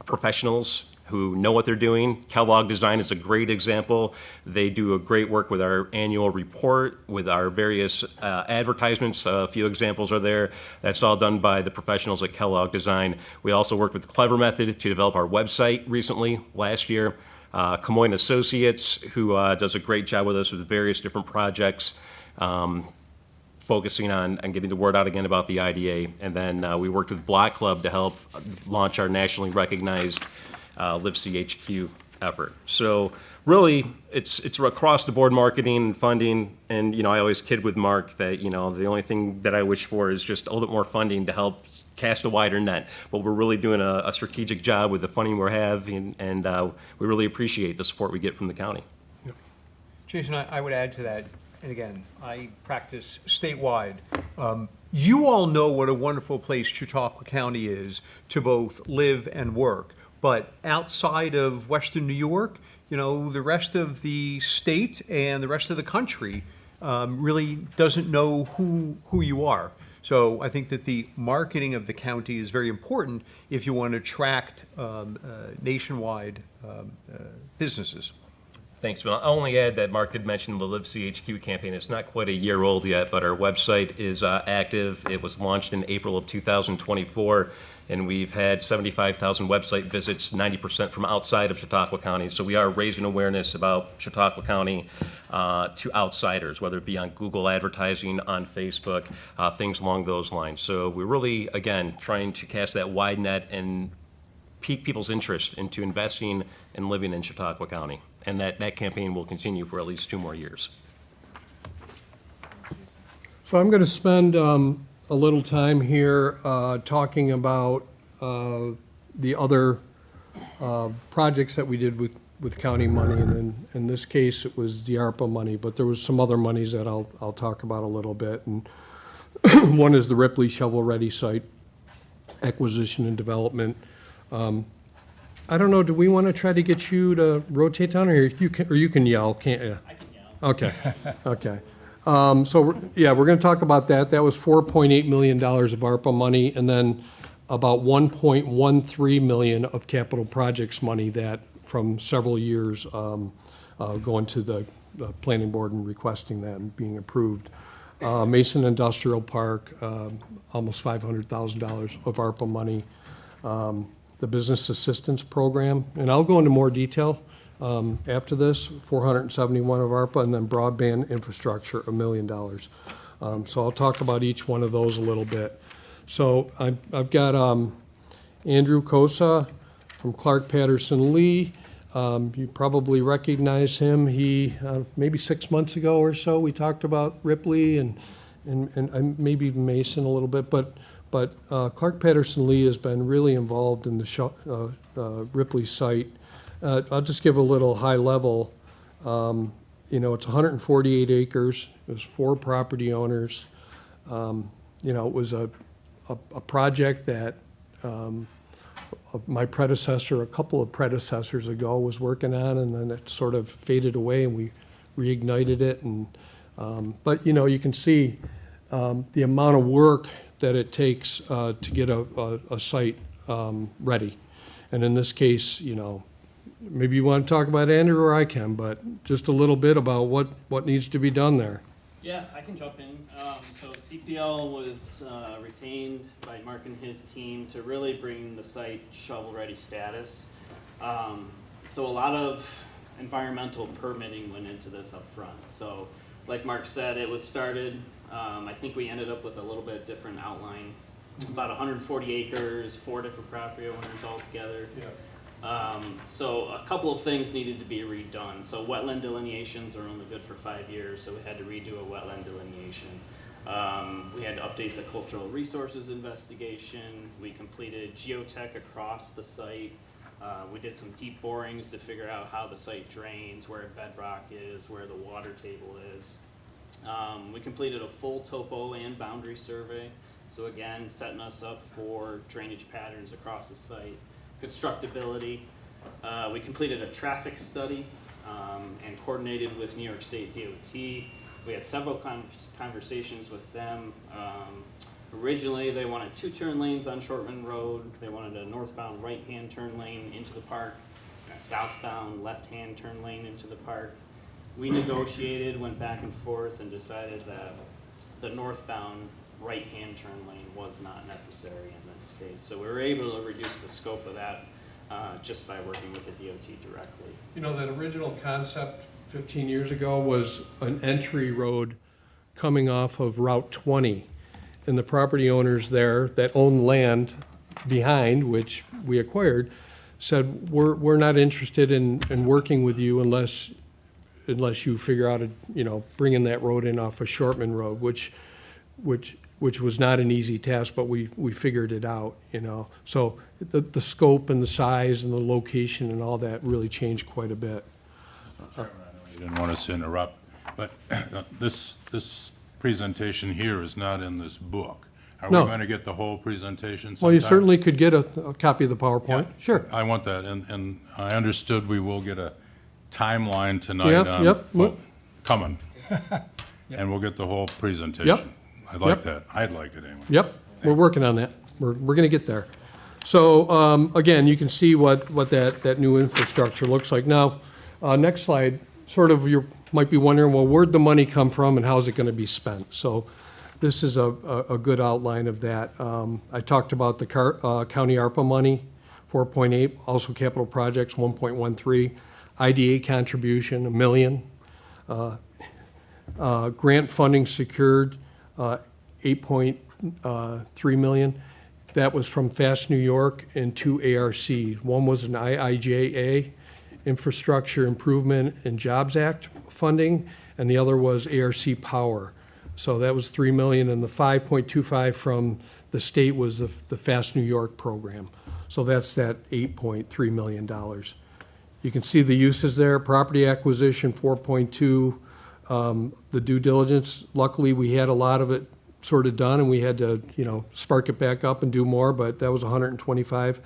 professionals who know what they're doing. Kellogg Design is a great example. They do a great work with our annual report, with our various advertisements. A few examples are there. That's all done by the professionals at Kellogg Design. We also worked with Clever Method to develop our website recently, last year. Camoin Associates, who does a great job with us with various different projects, focusing on getting the word out again about the IDA. And then we worked with Block Club to help launch our nationally recognized Live CHQ effort. So really, it's across the board marketing and funding. And, I always kid with Mark that, the only thing that I wish for is just a little bit more funding to help cast a wider net. But we're really doing a strategic job with the funding we have, and we really appreciate the support we get from the county. Jason, I would add to that, and again, I practice statewide. You all know what a wonderful place Chautauqua County is to both live and work. But outside of Western New York, the rest of the state and the rest of the country really doesn't know who you are. So I think that the marketing of the county is very important if you want to attract nationwide businesses. Thanks, Bill. I'll only add that Mark had mentioned the Live CHQ campaign. It's not quite a year old yet, but our website is active. It was launched in April of 2024, and we've had 75,000 website visits, 90% from outside of Chautauqua County. So we are raising awareness about Chautauqua County to outsiders, whether it be on Google advertising, on Facebook, things along those lines. So we're really, again, trying to cast that wide net and pique people's interest into investing and living in Chautauqua County. And that campaign will continue for at least 2 more years. So I'm going to spend a little time here talking about the other projects that we did with county money, and in this case, it was the ARPA money, but there was some other monies that I'll talk about a little bit. And one is the Ripley shovel-ready site acquisition and development. I don't know, do we want to try to get you to rotate down, or you can yell, can't you? I can yell. Okay, okay. So, we're going to talk about that. That was $4.8 million of ARPA money, and then about $1.13 million of capital projects money that from several years going to the planning board and requesting that and being approved. Mason Industrial Park, almost $500,000 of ARPA money. The Business Assistance Program, and I'll go into more detail after this, 471 of ARPA, and then broadband infrastructure, $1 million. So I'll talk about each one of those a little bit. So I've got Andrew Kosa from Clark Patterson Lee. You probably recognize him. He, maybe 6 months ago or so, we talked about Ripley and maybe Mason a little bit, but Clark Patterson Lee has been really involved in the Ripley site. I'll just give a little high level. It's 148 acres. It was 4 property owners. It was a project that my predecessor, a couple of predecessors ago, was working on, and then it sort of faded away, and we reignited it. And but you can see the amount of work that it takes to get a site ready. And in this case, maybe you want to talk about Andrew or I can, but just a little bit about what needs to be done there. Yeah, I can jump in. So CPL was retained by Mark and his team to really bring the site shovel-ready status. So a lot of environmental permitting went into this up front. So like Mark said, it was started, I think we ended up with a little bit different outline, about 140 acres, 4 different property owners all together. Yeah. So a couple of things needed to be redone. So wetland delineations are only good for 5 years, so we had to redo a wetland delineation. We had to update the cultural resources investigation. We completed geotech across the site. We did some deep borings to figure out how the site drains, where bedrock is, where the water table is. We completed a full topo and boundary survey. So again, setting us up for drainage patterns across the site. Constructability. We completed a traffic study and coordinated with New York State DOT. We had several conversations with them. Originally, they wanted 2 turn lanes on Shortman Road. They wanted a northbound right-hand turn lane into the park, and a southbound left-hand turn lane into the park. We negotiated, went back and forth, and decided that the northbound right-hand turn lane was not necessary in this case. So we were able to reduce the scope of that just by working with the DOT directly. That original concept 15 years ago was an entry road coming off of Route 20. And the property owners there that own land behind, which we acquired, said, we're not interested in working with you unless you figure out bringing that road in off of Shortman Road, which was not an easy task, but we figured it out, So the scope and the size and the location and all that really changed quite a bit. I didn't want us to interrupt, but this presentation here is not in this book. Are we going to get the whole presentation sometime? Well, you certainly could get a copy of the PowerPoint. Yeah, Sure. I want that, and I understood we will get a timeline tonight Yep, on yep. well, coming. And we'll get the whole presentation. Yep. I'd like Yep. that. I'd like it anyway. Yep, we're working on that. We're gonna get there. So, again, you can see what that new infrastructure looks like. Now, next slide, sort of, you might be wondering, well, where'd the money come from and how's it gonna be spent? So this is a good outline of that. I talked about the county ARPA money, 4.8, also capital projects, 1.13, IDA contribution, $1 million. Grant funding secured, 8.3 million. That was from Fast New York and 2 ARC. One was an IIJA, Infrastructure Improvement and Jobs Act funding, and the other was ARC Power. So that was 3 million, and the 5.25 from the state was the Fast New York program. So that's that $8.3 million. You can see the uses there, property acquisition, 4.2. The due diligence, luckily, we had a lot of it sort of done, and we had to, spark it back up and do more, but that was 125.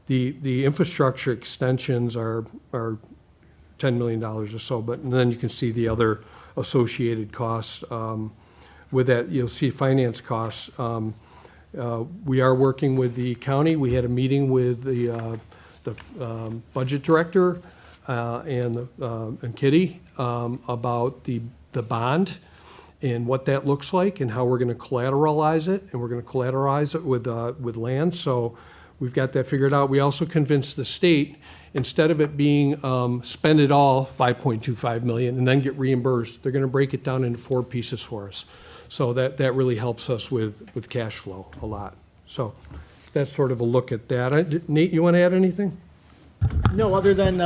The infrastructure extensions are $10 million or so, but and then you can see the other associated costs. With that, you'll see finance costs. We are working with the county. We had a meeting with the budget director and Kitty about the bond and what that looks like and how we're going to collateralize it, and we're going to collateralize it with land. So we've got that figured out. We also convinced the state, instead of it being spend it all, 5.25 million, and then get reimbursed, they're going to break it down into 4 pieces for us. So that really helps us with cash flow a lot. So that's sort of a look at that. Nate, you want to add anything? No, other than,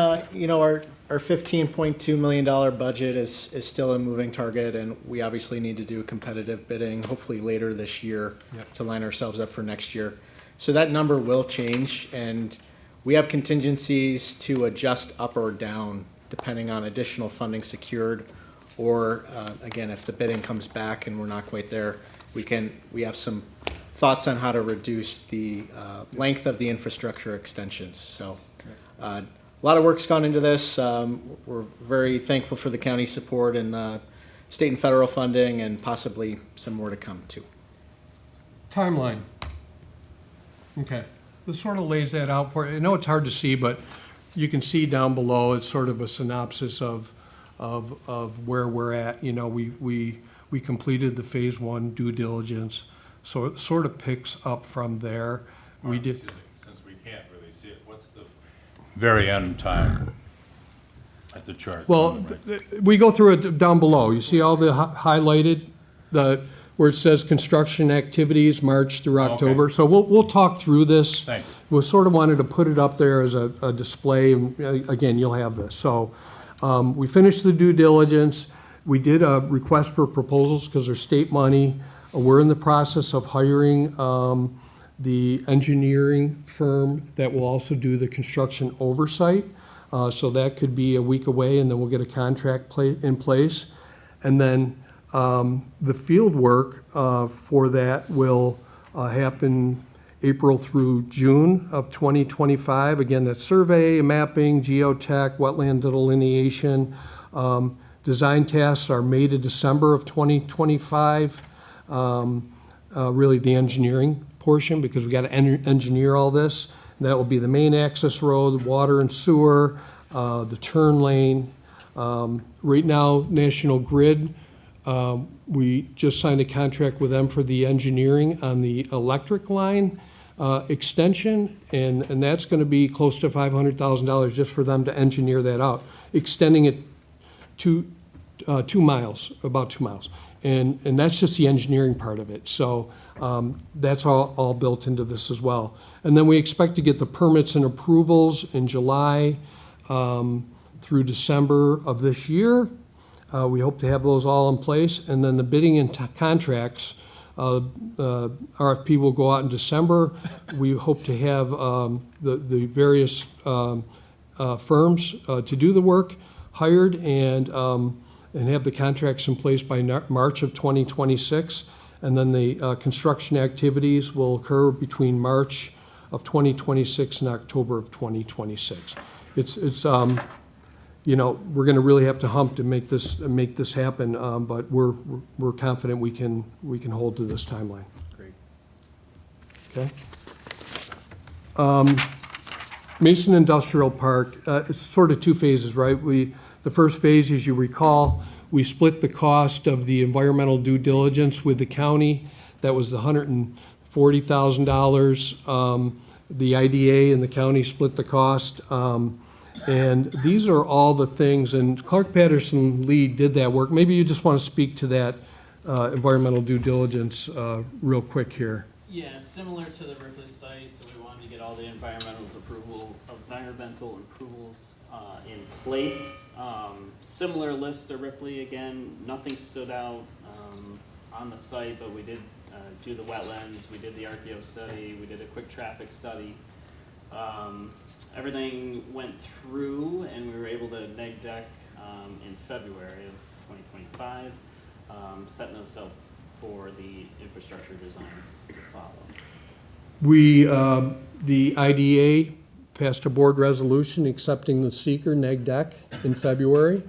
our $15.2 million budget is still a moving target, and we obviously need to do competitive bidding, hopefully later this year, to line ourselves up for next year. So that number will change, and we have contingencies to adjust up or down depending on additional funding secured, or, again, if the bidding comes back and we're not quite there, we have some thoughts on how to reduce the length of the infrastructure extensions. So a lot of work's gone into this. We're very thankful for the county's support and state and federal funding, and possibly some more to come too. Timeline. Okay, this sort of lays that out for you. I know it's hard to see, but you can see down below, it's sort of a synopsis of where we're at. We completed the phase 1 due diligence, so it sort of picks up from there. We did. Since we can't really see it, what's the very end time at the chart? Well, we go through it down below. You see all the highlighted, where it says construction activities, March through October. Okay. So we'll talk through this. Thank you. We sort of wanted to put it up there as a display, and again, you'll have this. So we finished the due diligence. We did a request for proposals because there's state money. We're in the process of hiring the engineering firm that will also do the construction oversight. So that could be a week away, and then we'll get a contract in place. And then the field work for that will happen April through June of 2025. Again, that's survey, mapping, geotech, wetland delineation. Design tasks are May to December of 2025. Really the engineering portion, because we got to engineer all this. That will be the main access road, water and sewer, the turn lane. Right now, National Grid, we just signed a contract with them for the engineering on the electric line extension, and that's going to be close to $500,000 just for them to engineer that out, extending it to 2 miles, about 2 miles. And that's just the engineering part of it. So that's all built into this as well. And then we expect to get the permits and approvals in July through December of this year. We hope to have those all in place. And then the bidding and contracts, RFP will go out in December. We hope to have the various firms to do the work hired and have the contracts in place by March of 2026. And then the construction activities will occur between March of 2026 and October of 2026. we're gonna really have to hump to make this happen, but we're confident we can hold to this timeline. Great. Okay? Mason Industrial Park, it's sort of two phases, right? The first phase, as you recall, we split the cost of the environmental due diligence with the county. That was the $140,000. The IDA and the county split the cost. And these are all the things, and Clark Patterson Lee did that work. Maybe you just want to speak to that environmental due diligence real quick here. Yeah, similar to the Ripley site, so we wanted to get all the environmental approvals in place. Similar list to Ripley, again, nothing stood out on the site, but we did do the wetlands, we did the RPO study, we did a quick traffic study. Everything went through, and we were able to neg deck in February of 2025, setting us up for the infrastructure design to follow. The IDA passed a board resolution accepting the seeker neg deck in February,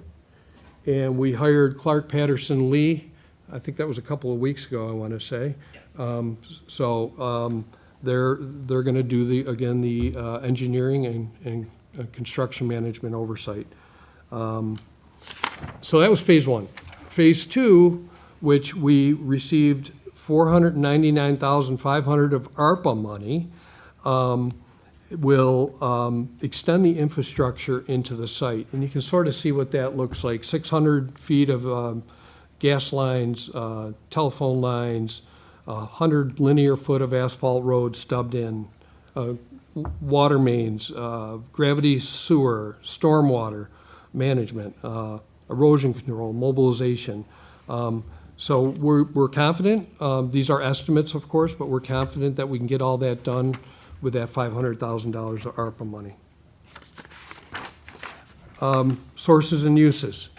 and we hired Clark Patterson Lee. I think that was a couple of weeks ago, I want to say. They're going to do the engineering and construction management oversight. So that was phase one. Phase two, which we received $499,500 of ARPA money, will extend the infrastructure into the site. And you can sort of see what that looks like. 600 feet of gas lines, telephone lines, 100 linear foot of asphalt road stubbed in, water mains, gravity sewer, stormwater management, erosion control, mobilization. So we're confident. These are estimates, of course, but we're confident that we can get all that done with that $500,000 of ARPA money. Sources and uses.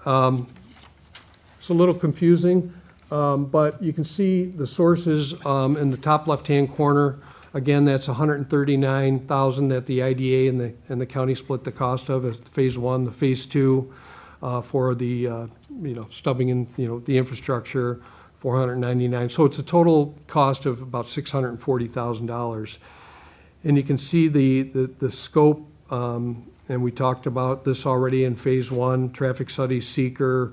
It's a little confusing, but you can see the sources in the top left-hand corner. Again, that's $139,000 that the IDA and the county split the cost of as phase one. The phase two for the stubbing in the infrastructure, $499,000. So it's a total cost of about $640,000. And you can see the scope, and we talked about this already in phase one, traffic study, seeker,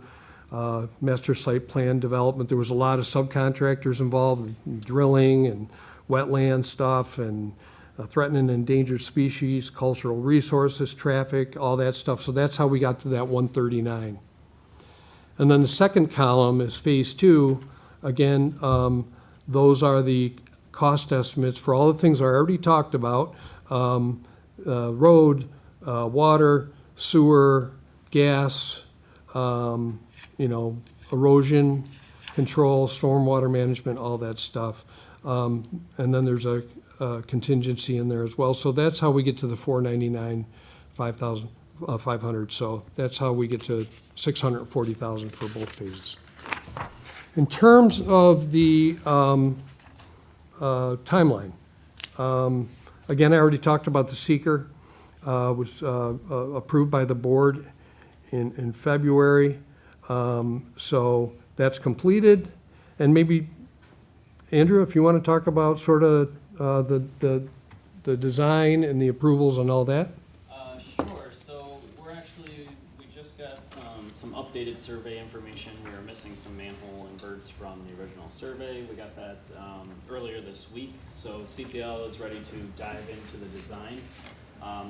master site plan development. There was a lot of subcontractors involved, drilling and wetland stuff and threatened and endangered species, cultural resources, traffic, all that stuff. So that's how we got to that 139. And then the second column is phase two. Again, those are the cost estimates for all the things I already talked about, road, water, sewer, gas, erosion control, stormwater management, all that stuff. And then there's a contingency in there as well. So that's how we get to the $499,500. So that's how we get to $640,000 for both phases. In terms of the timeline, again, I already talked about the seeker. Was approved by the board in February. So that's completed. And maybe, Andrew, if you want to talk about sort of the design and the approvals and all that. Sure. So we just got some updated survey information. We were missing some manhole and birds from the original survey. We got that earlier this week. So CPL is ready to dive into the design.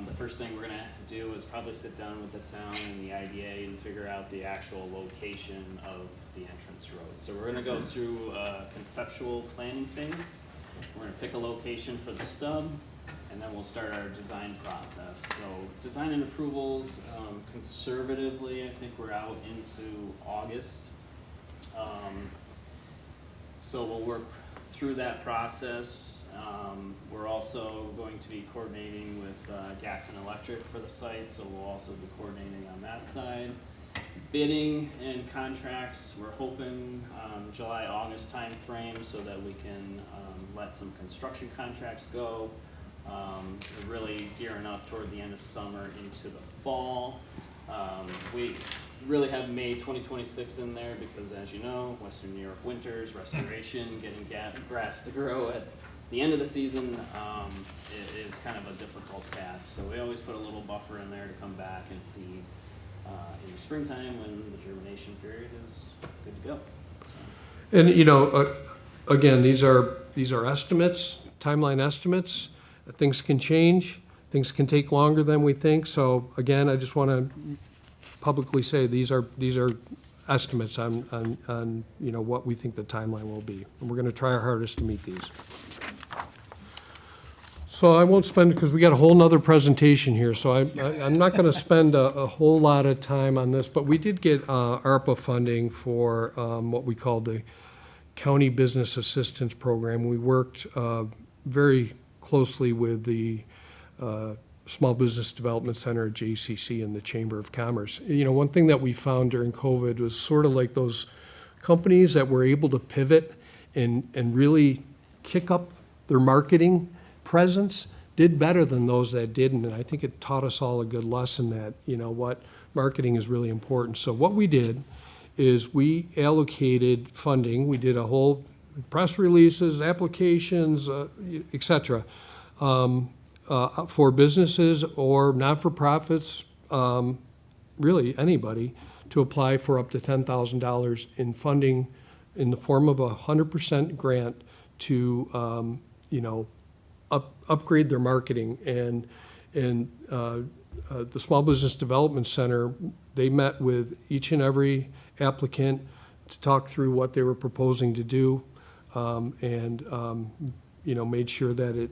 The first thing we're going to do is probably sit down with the town and the IDA and figure out the actual location of the entrance road. So we're going to go through conceptual planning phase. We're going to pick a location for the stub, and then we'll start our design process. So design and approvals, conservatively, I think we're out into August. So we'll work through that process. We're also going to be coordinating with gas and electric for the site, so we'll also be coordinating on that side. Bidding and contracts, we're hoping July, August time frame so that we can let some construction contracts go. We're really gearing up toward the end of summer into the fall. We really have May 2026 in there because, as you know, Western New York winters, restoration, getting grass to grow at the end of the season is kind of a difficult task. So we always put a little buffer in there to come back and see in the springtime when the germination period is good to go. And, you know, again, these are estimates, timeline estimates. Things can change. Things can take longer than we think. So again, I just want to publicly say these are estimates on you know, what we think the timeline will be. And we're going to try our hardest to meet these. So I won't spend, because we got a whole nother presentation here, so I'm not going to spend a whole lot of time on this, but we did get ARPA funding for what we call the County Business Assistance Program. We worked very closely with the Small Business Development Center at JCC and the Chamber of Commerce. You know, one thing that we found during COVID was sort of like those companies that were able to pivot and really kick up their marketing presence did better than those that didn't. And I think it taught us all a good lesson that, you know what, marketing is really important. So what we did is we allocated funding. We did a whole press releases, applications, et cetera, for businesses or not-for-profits, really anybody, to apply for up to $10,000 in funding in the form of a 100% grant to, you know, upgrade their marketing. And the Small Business Development Center, they met with each and every applicant to talk through what they were proposing to do, and you know, made sure that it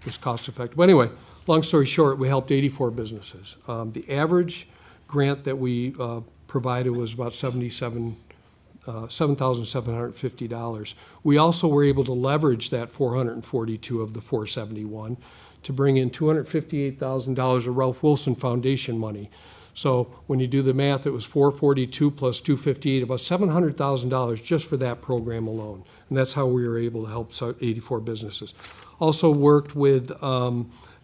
was cost effective. But anyway, long story short, we helped 84 businesses. The average grant that we provided was about $7,750. We also were able to leverage that 442 of the 471 to bring in $258,000 of Ralph Wilson Foundation money. So when you do the math, it was 442 plus 258, about $700,000 just for that program alone. And that's how we were able to help 84 businesses. Also worked with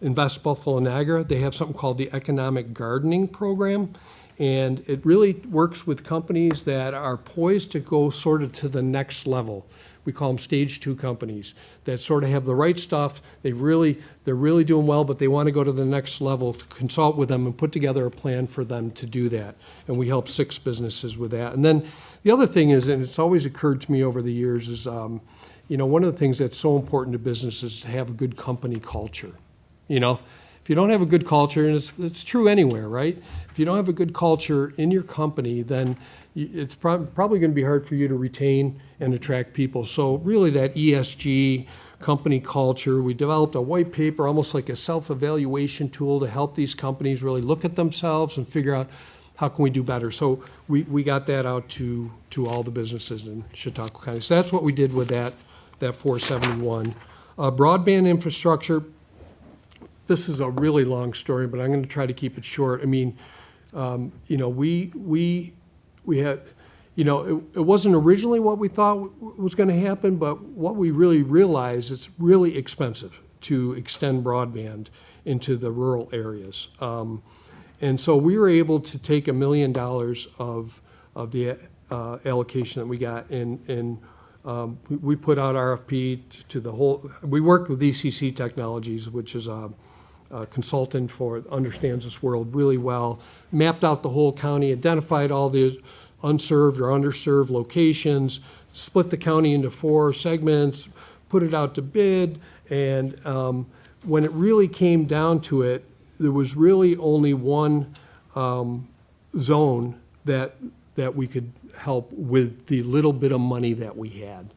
Invest Buffalo Niagara. They have something called the Economic Gardening Program. And it really works with companies that are poised to go sort of to the next level. We call them stage 2 companies that sort of have the right stuff. They're really doing well, but they want to go to the next level. To consult with them and put together a plan for them to do that. And we help 6 businesses with that. And then the other thing is, and it's always occurred to me over the years, is you know, one of the things that's so important to business is to have a good company culture. You know, if you don't have a good culture, and it's true anywhere, right? If you don't have a good culture in your company, then it's probably going to be hard for you to retain and attract people. So really that ESG company culture, we developed a white paper, almost like a self-evaluation tool to help these companies really look at themselves and figure out how can we do better. So we got that out to all the businesses in Chautauqua County. So that's what we did with that 471. Broadband infrastructure, this is a really long story, but I'm going to try to keep it short. I mean, you know, we had, you know, it wasn't originally what we thought was going to happen, but what we really realized, it's really expensive to extend broadband into the rural areas. And so we were able to take $1 million of the allocation that we got, and we put out RFP to the whole, we worked with ECC Technologies, which is a consultant understands this world really well, mapped out the whole county, identified all the unserved or underserved locations, split the county into 4 segments, put it out to bid, and when it really came down to it, there was really only one zone that we could help with the little bit of money that we had.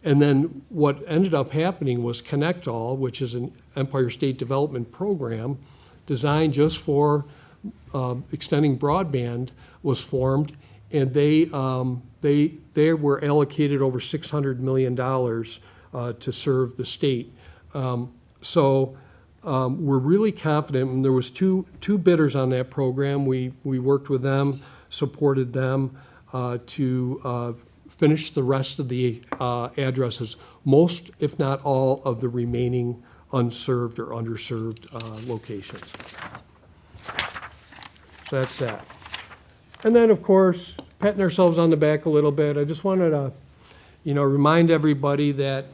And then what ended up happening was Connect All, which is an Empire State Development program designed just for extending broadband, was formed, and they were allocated over $600 million to serve the state. So we're really confident, and there was two bidders on that program. We worked with them, supported them to finish the rest of the addresses, most, if not all, of the remaining unserved or underserved locations. So that's that. And then, of course, patting ourselves on the back a little bit, I just wanted to, remind everybody that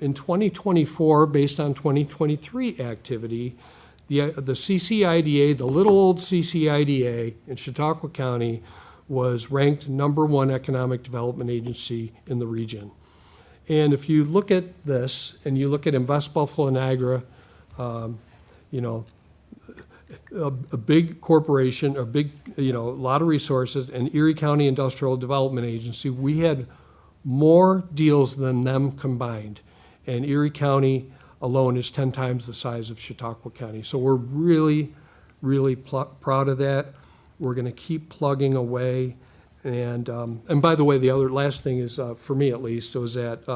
in 2024, based on 2023 activity, the CCIDA, the little old CCIDA in Chautauqua County, was ranked #1 economic development agency in the region. And if you look at this, and you look at Invest Buffalo Niagara, a big corporation, a big, a lot of resources, and Erie County Industrial Development Agency, we had more deals than them combined. And Erie County alone is 10 times the size of Chautauqua County. So we're really, really proud of that. We're going to keep plugging away. And by the way, the last thing is, for me at least, was that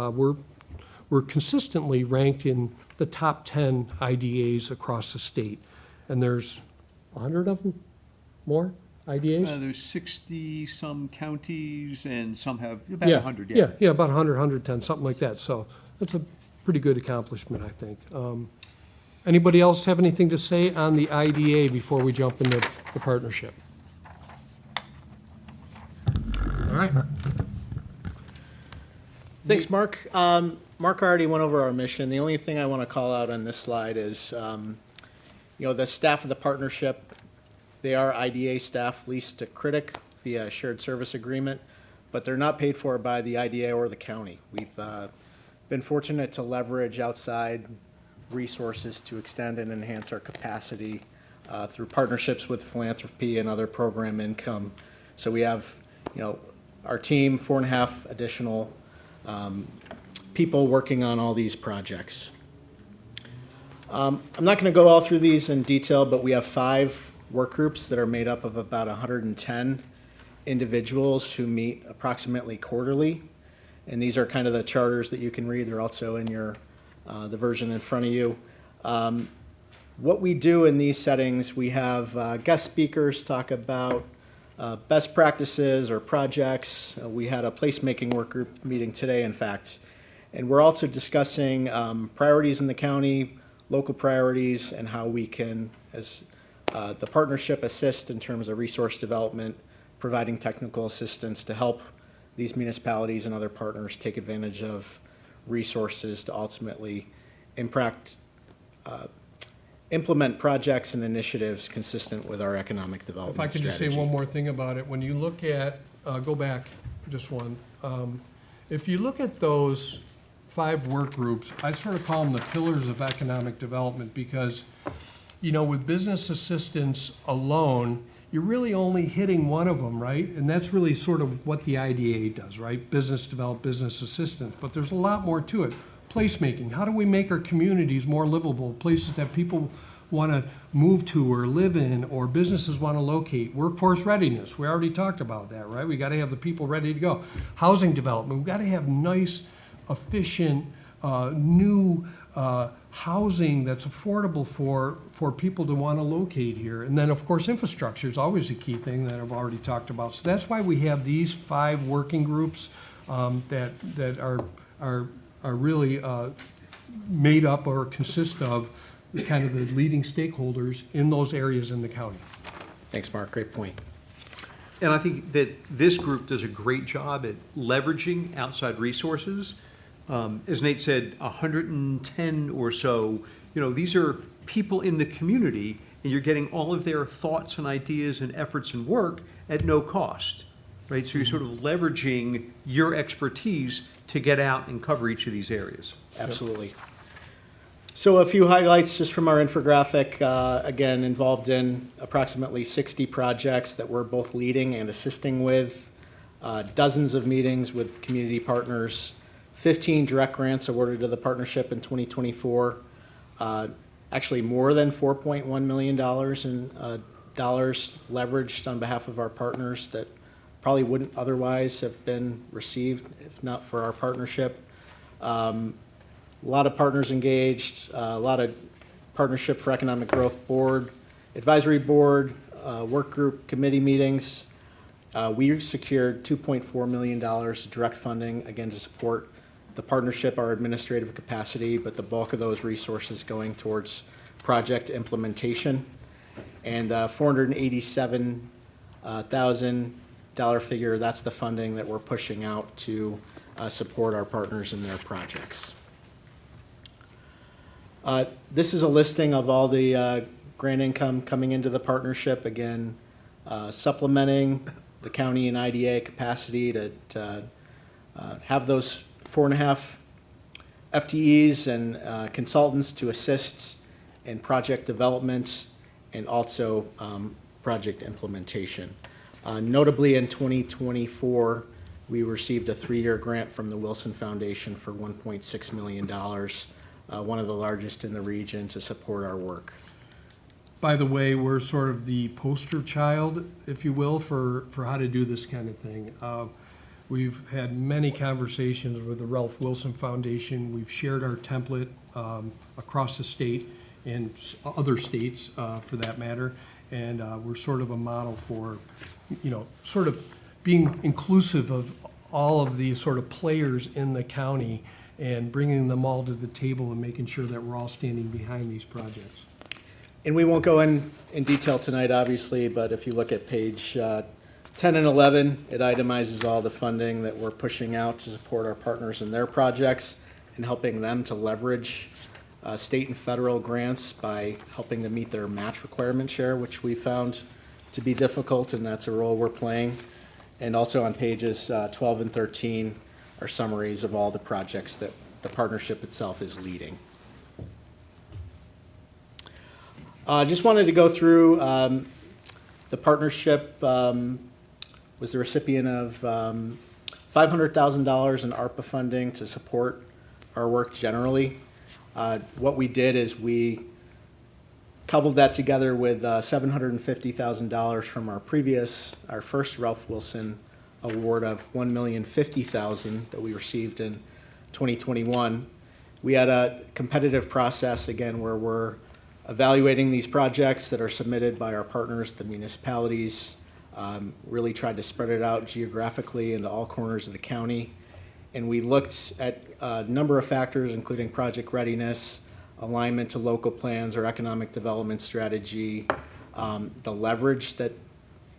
we're consistently ranked in the top 10 IDAs across the state. And there's 100 of them, more IDAs? There's 60-some counties, and some have about Yeah, 100, yeah, about 100, 110, something like that. So that's a pretty good accomplishment, I think. Anybody else have anything to say on the IDA before we jump into the partnership? All right. Thanks, Mark. Mark already went over our mission. The only thing I want to call out on this slide is, the staff of the partnership, they are IDA staff leased to Critic via a shared service agreement, but they're not paid for by the IDA or the county. We've been fortunate to leverage outside resources to extend and enhance our capacity through partnerships with philanthropy and other program income. So we have, our team, 4.5 additional people working on all these projects. I'm not going to go all through these in detail, but we have 5 work groups that are made up of about 110 individuals who meet approximately quarterly. And these are kind of the charters that you can read. They're also in your the version in front of you. What we do in these settings, we have guest speakers talk about best practices or projects. We had a placemaking work group meeting today, in fact. And we're also discussing priorities in the county, local priorities, and how we can, as the partnership, assist in terms of resource development, providing technical assistance to help these municipalities and other partners take advantage of resources to ultimately implement projects and initiatives consistent with our economic development If I could just say strategy. one more thing about it. When you look at, go back just one. If you look at those 5 work groups, I sort of call them the pillars of economic development because, with business assistance alone, you're really only hitting one of them, right? And that's really sort of what the IDA does, right? Business develop, business assistance. But there's a lot more to it. Placemaking. How do we make our communities more livable? Places that people want to move to or live in, or businesses want to locate. Workforce readiness. We already talked about that, right? We got to have the people ready to go. Housing development. We've got to have nice, efficient, new housing that's affordable for people to want to locate here. And then, of course, infrastructure is always a key thing that I've already talked about. So that's why we have these 5 working groups that are really made up or consist of kind of the leading stakeholders in those areas in the county. Thanks, Mark. Great point. And I think that this group does a great job at leveraging outside resources. As Nate said, 110 or so, these are people in the community, and you're getting all of their thoughts and ideas and efforts and work at no cost, right? So you're sort of leveraging your expertise to get out and cover each of these areas. Absolutely. So a few highlights just from our infographic, again, involved in approximately 60 projects that we're both leading and assisting with, dozens of meetings with community partners, 15 direct grants awarded to the partnership in 2024, actually more than $4.1 million in dollars leveraged on behalf of our partners that probably wouldn't otherwise have been received if not for our partnership. A lot of partners engaged, a lot of Partnership for Economic Growth Board, Advisory Board, work group committee meetings. We secured $2.4 million direct funding, again, to support the partnership, our administrative capacity, but the bulk of those resources going towards project implementation. And $487,000 figure, that's the funding that we're pushing out to support our partners in their projects. This is a listing of all the grant income coming into the partnership, again, supplementing the county and IDA capacity to have those 4.5 FTEs and consultants to assist in project development and also project implementation. Notably, in 2024, we received a 3-year grant from the Wilson Foundation for $1.6 million, one of the largest in the region, to support our work. By the way, we're sort of the poster child, if you will, for how to do this kind of thing. We've had many conversations with the Ralph Wilson Foundation. We've shared our template across the state and other states, for that matter. And we're sort of a model for, sort of being inclusive of all of these sort of players in the county and bringing them all to the table and making sure that we're all standing behind these projects. And we won't go in detail tonight, obviously, but if you look at page 10 and 11, it itemizes all the funding that we're pushing out to support our partners in their projects and helping them to leverage state and federal grants by helping to meet their match requirement share, which we found to be difficult, and that's a role we're playing. And also on pages 12 and 13 are summaries of all the projects that the partnership itself is leading. Just wanted to go through, the partnership was the recipient of $500,000 in ARPA funding to support our work generally. What we did is we coupled that together with $750,000 from our first Ralph Wilson award of $1,050,000 that we received in 2021. We had a competitive process, again, where we're evaluating these projects that are submitted by our partners, the municipalities, really tried to spread it out geographically into all corners of the county. And we looked at a number of factors, including project readiness, alignment to local plans or economic development strategy, the leverage that,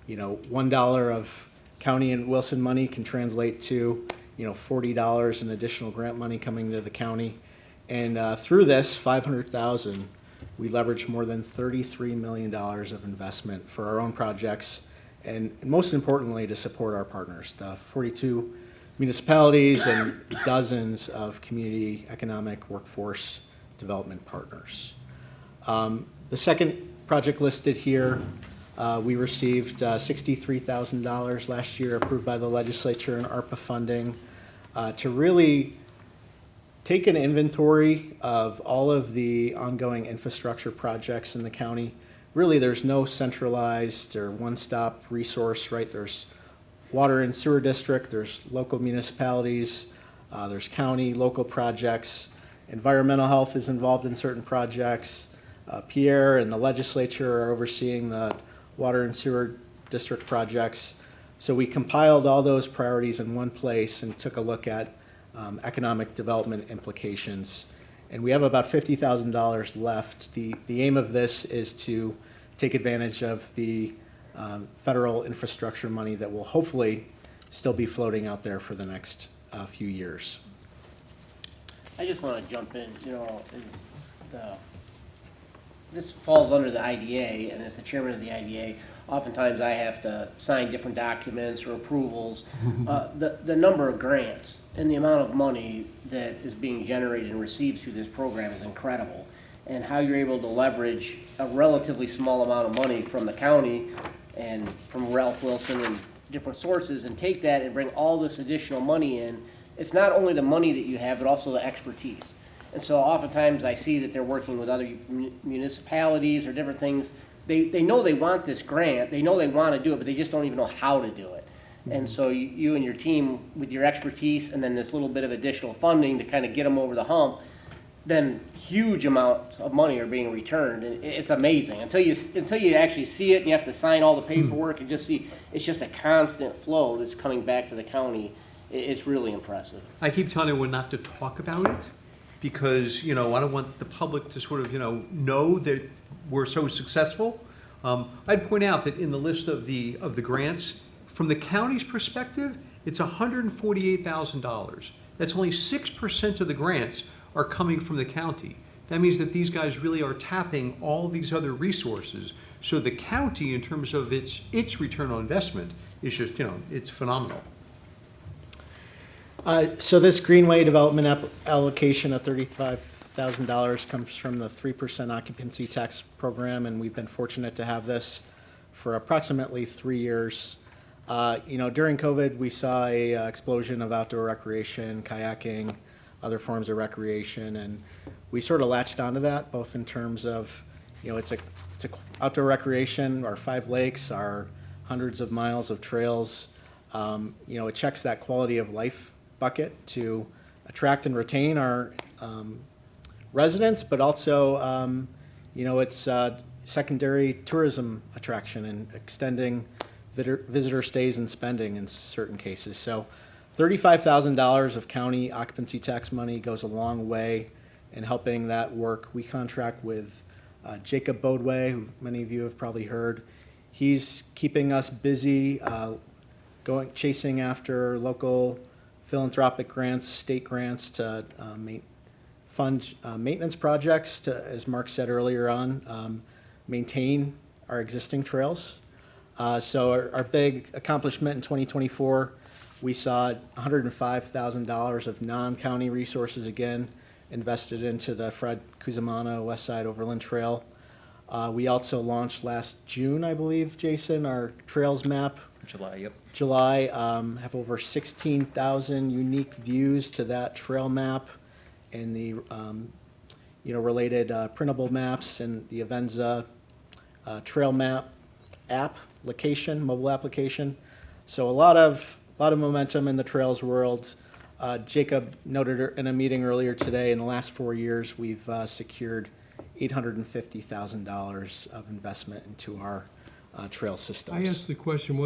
$1 of county and Wilson money can translate to, $40 in additional grant money coming to the county. And through this, $500,000, we leveraged more than $33 million of investment for our own projects, and most importantly, to support our partners, the 42 municipalities and dozens of community economic workforce development partners. The second project listed here, we received $63,000 last year approved by the legislature in ARPA funding to really take an inventory of all of the ongoing infrastructure projects in the county. Really, there's no centralized or one-stop resource, right? There's water and sewer district, there's local municipalities, there's county, local projects. Environmental health is involved in certain projects. Pierre and the legislature are overseeing the water and sewer district projects. So we compiled all those priorities in one place and took a look at economic development implications. And we have about $50,000 left. The aim of this is to take advantage of the federal infrastructure money that will hopefully still be floating out there for the next few years. I just want to jump in, this falls under the IDA, and as the chairman of the IDA, oftentimes I have to sign different documents or approvals. The number of grants and the amount of money that is being generated and received through this program is incredible. And how you're able to leverage a relatively small amount of money from the county and from Ralph Wilson and different sources and take that and bring all this additional money in. It's not only the money that you have, but also the expertise. And so oftentimes I see that they're working with other municipalities or different things. They know they want this grant, they know they want to do it, but they just don't even know how to do it. And so you and your team, with your expertise and then this little bit of additional funding to kind of get them over the hump, then huge amounts of money are being returned. And it's amazing. Until you actually see it and you have to sign all the paperwork and just see, it's just a constant flow that's coming back to the county. It's really impressive. I keep telling everyone not to talk about it because, I don't want the public to sort of, know that we're so successful I'd point out that in the list of the grants, from the county's perspective, it's $148,000. That's only 6% of the grants are coming from the county. That means that these guys really are tapping all these other resources. So the county, in terms of its return on investment, is just, it's phenomenal. So this Greenway development allocation of $35,000 comes from the 3% occupancy tax program, and we've been fortunate to have this for approximately 3 years. During COVID, we saw a explosion of outdoor recreation, kayaking, other forms of recreation, and we sort of latched onto that, both in terms of, it's a outdoor recreation, our 5 lakes, our hundreds of miles of trails. It checks that quality of life bucket to attract and retain our residents, but also, it's secondary tourism attraction and extending visitor stays and spending in certain cases. So $35,000 of county occupancy tax money goes a long way in helping that work. We contract with Jacob Bodway, who many of you have probably heard. He's keeping us busy, chasing after local philanthropic grants, state grants to fund maintenance projects to, as Mark said earlier on, maintain our existing trails. So our big accomplishment in 2024, we saw $105,000 of non-county resources again invested into the Fred Cusimano West Side Overland Trail. We also launched last June, I believe, Jason, our trails map. July, yep. July, have over 16,000 unique views to that trail map and the related printable maps and the Avenza trail map mobile application. So a lot of momentum in the trails world. Jacob noted in a meeting earlier today, in the last 4 years, we've secured $850,000 of investment into our trail systems. I asked the question,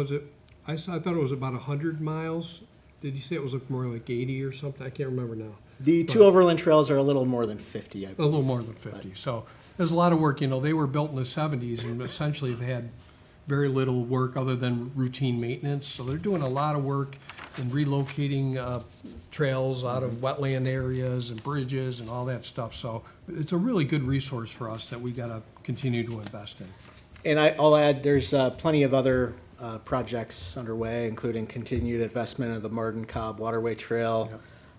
I thought it was about 100 miles. Did you say it was more like 80 or something? I can't remember now. The two overland trails are a little more than 50, I believe. A little more than 50. So there's a lot of work. They were built in the 70s and essentially have had very little work other than routine maintenance. So they're doing a lot of work in relocating trails out of wetland areas and bridges and all that stuff. So it's a really good resource for us that we got to continue to invest in. And I'll add, there's plenty of other projects underway, including continued investment of the Martin Cobb Waterway Trail,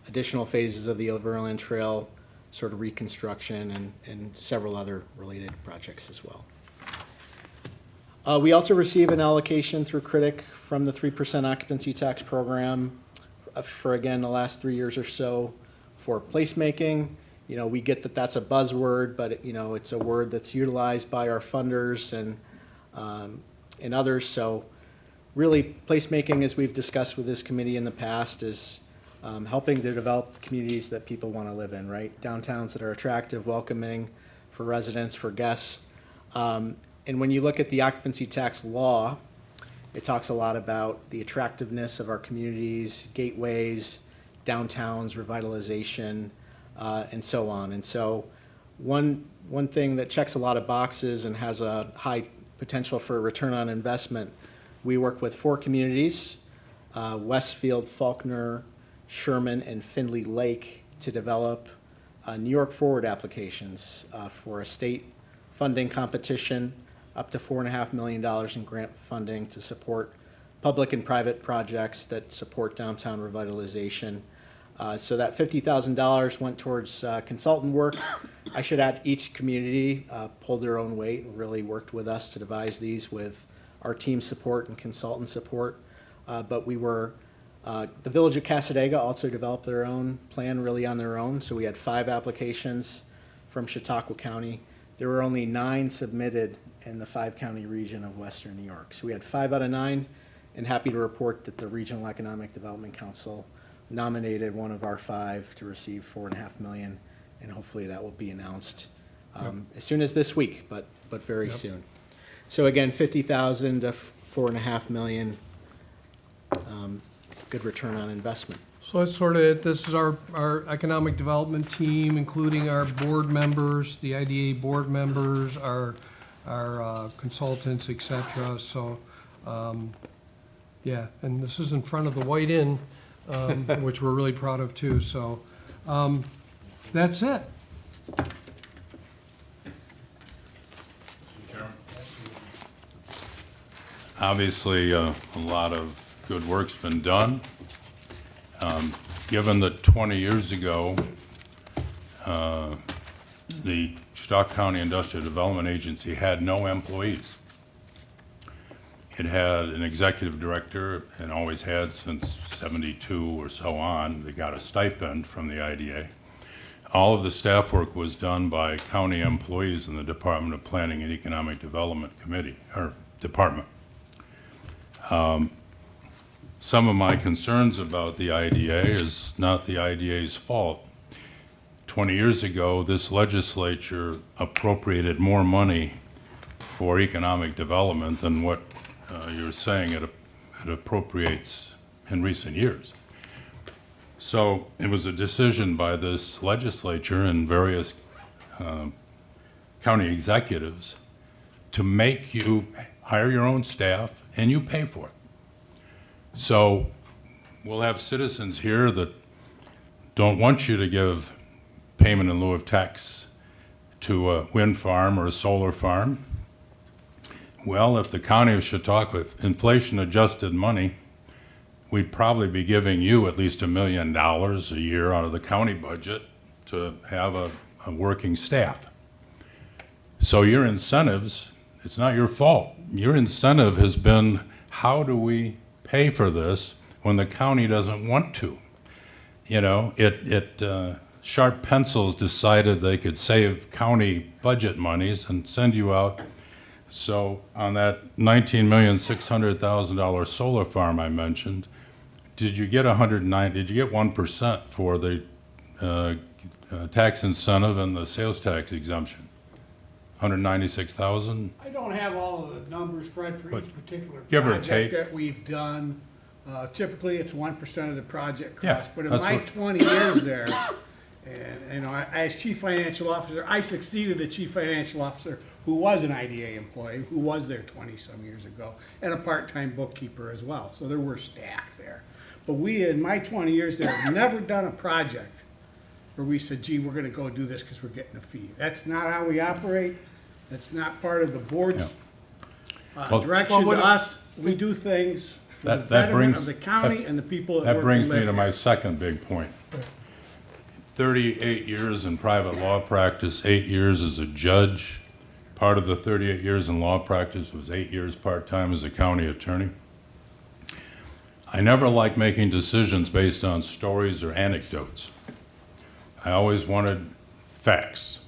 additional phases of the Overland Trail, sort of reconstruction, and several other related projects as well. We also receive an allocation through Critic from the 3% occupancy tax program for, again, the last 3 years or so for placemaking. We get that that's a buzzword, but it's a word that's utilized by our funders and others. So really, placemaking, as we've discussed with this committee in the past, is helping to develop the communities that people want to live in, right? Downtowns that are attractive, welcoming for residents, for guests. And when you look at the occupancy tax law, it talks a lot about the attractiveness of our communities, gateways, downtowns, revitalization, and so on. And so one thing that checks a lot of boxes and has a high potential for return on investment, we work with 4 communities, Westfield, Faulkner, Sherman, and Findlay Lake, to develop New York Forward applications for a state funding competition, up to $4.5 million in grant funding to support public and private projects that support downtown revitalization. So that $50,000 went towards consultant work. I should add, each community pulled their own weight and really worked with us to devise these with our team support and consultant support. But the Village of Cassadaga also developed their own plan really on their own. So we had 5 applications from Chautauqua County. There were only 9 submitted in the 5-county region of Western New York. So we had 5 out of 9, and happy to report that the Regional Economic Development Council nominated one of our 5 to receive $4.5 million, and hopefully that will be announced as soon as this week, but very soon. So again, $50,000 to $4.5 million, good return on investment. So it's sort of, this is our economic development team, including our board members, the IDA board members, our our consultants, et cetera. So, yeah, and this is in front of the White Inn, which we're really proud of too. So that's it. Obviously, a lot of good work's been done. Given that 20 years ago, the Chautauqua County Industrial Development Agency had no employees. It had an executive director and always had since 72 or so on. They got a stipend from the IDA. All of the staff work was done by county employees in the Department of Planning and Economic Development Committee, or Department. Some of my concerns about the IDA is not the IDA's fault. 20 years ago, this legislature appropriated more money for economic development than what you're saying it appropriates in recent years. So it was a decision by this legislature and various county executives to make you hire your own staff and you pay for it. So we'll have citizens here that don't want you to give payment in lieu of tax to a wind farm or a solar farm. Well, if the county of Chautauqua, if inflation-adjusted money, we'd probably be giving you at least $1 million a year out of the county budget to have a working staff. So your incentives, it's not your fault. Your incentive has been, how do we pay for this when the county doesn't want to? You know, Sharp Pencils decided they could save county budget monies and send you out. So on that $19,600,000 solar farm I mentioned, did you get 1% for the tax incentive and the sales tax exemption? 196,000? I don't have all of the numbers, Fred, for each particular give or project take. that we've done. Typically, it's 1% of the project Yeah, cost, but in that's my what- 20 years there, and, you know, as chief financial officer, I succeeded a chief financial officer who was an IDA employee, who was there 20-some years ago, and a part-time bookkeeper as well, so there were staff there. But we, in my 20 years there, have never done a project where we said, gee, we're gonna go do this because we're getting a fee. That's not how we operate. That's not part of the board's Well- direction Well, to what- us. We do things for the That betterment brings of the county that- and the people that That work brings and me live to here. my second big point. 38 years in private law practice, 8 years as a judge. Part of the 38 years in law practice was 8 years part-time as a county attorney. I never liked making decisions based on stories or anecdotes. I always wanted facts.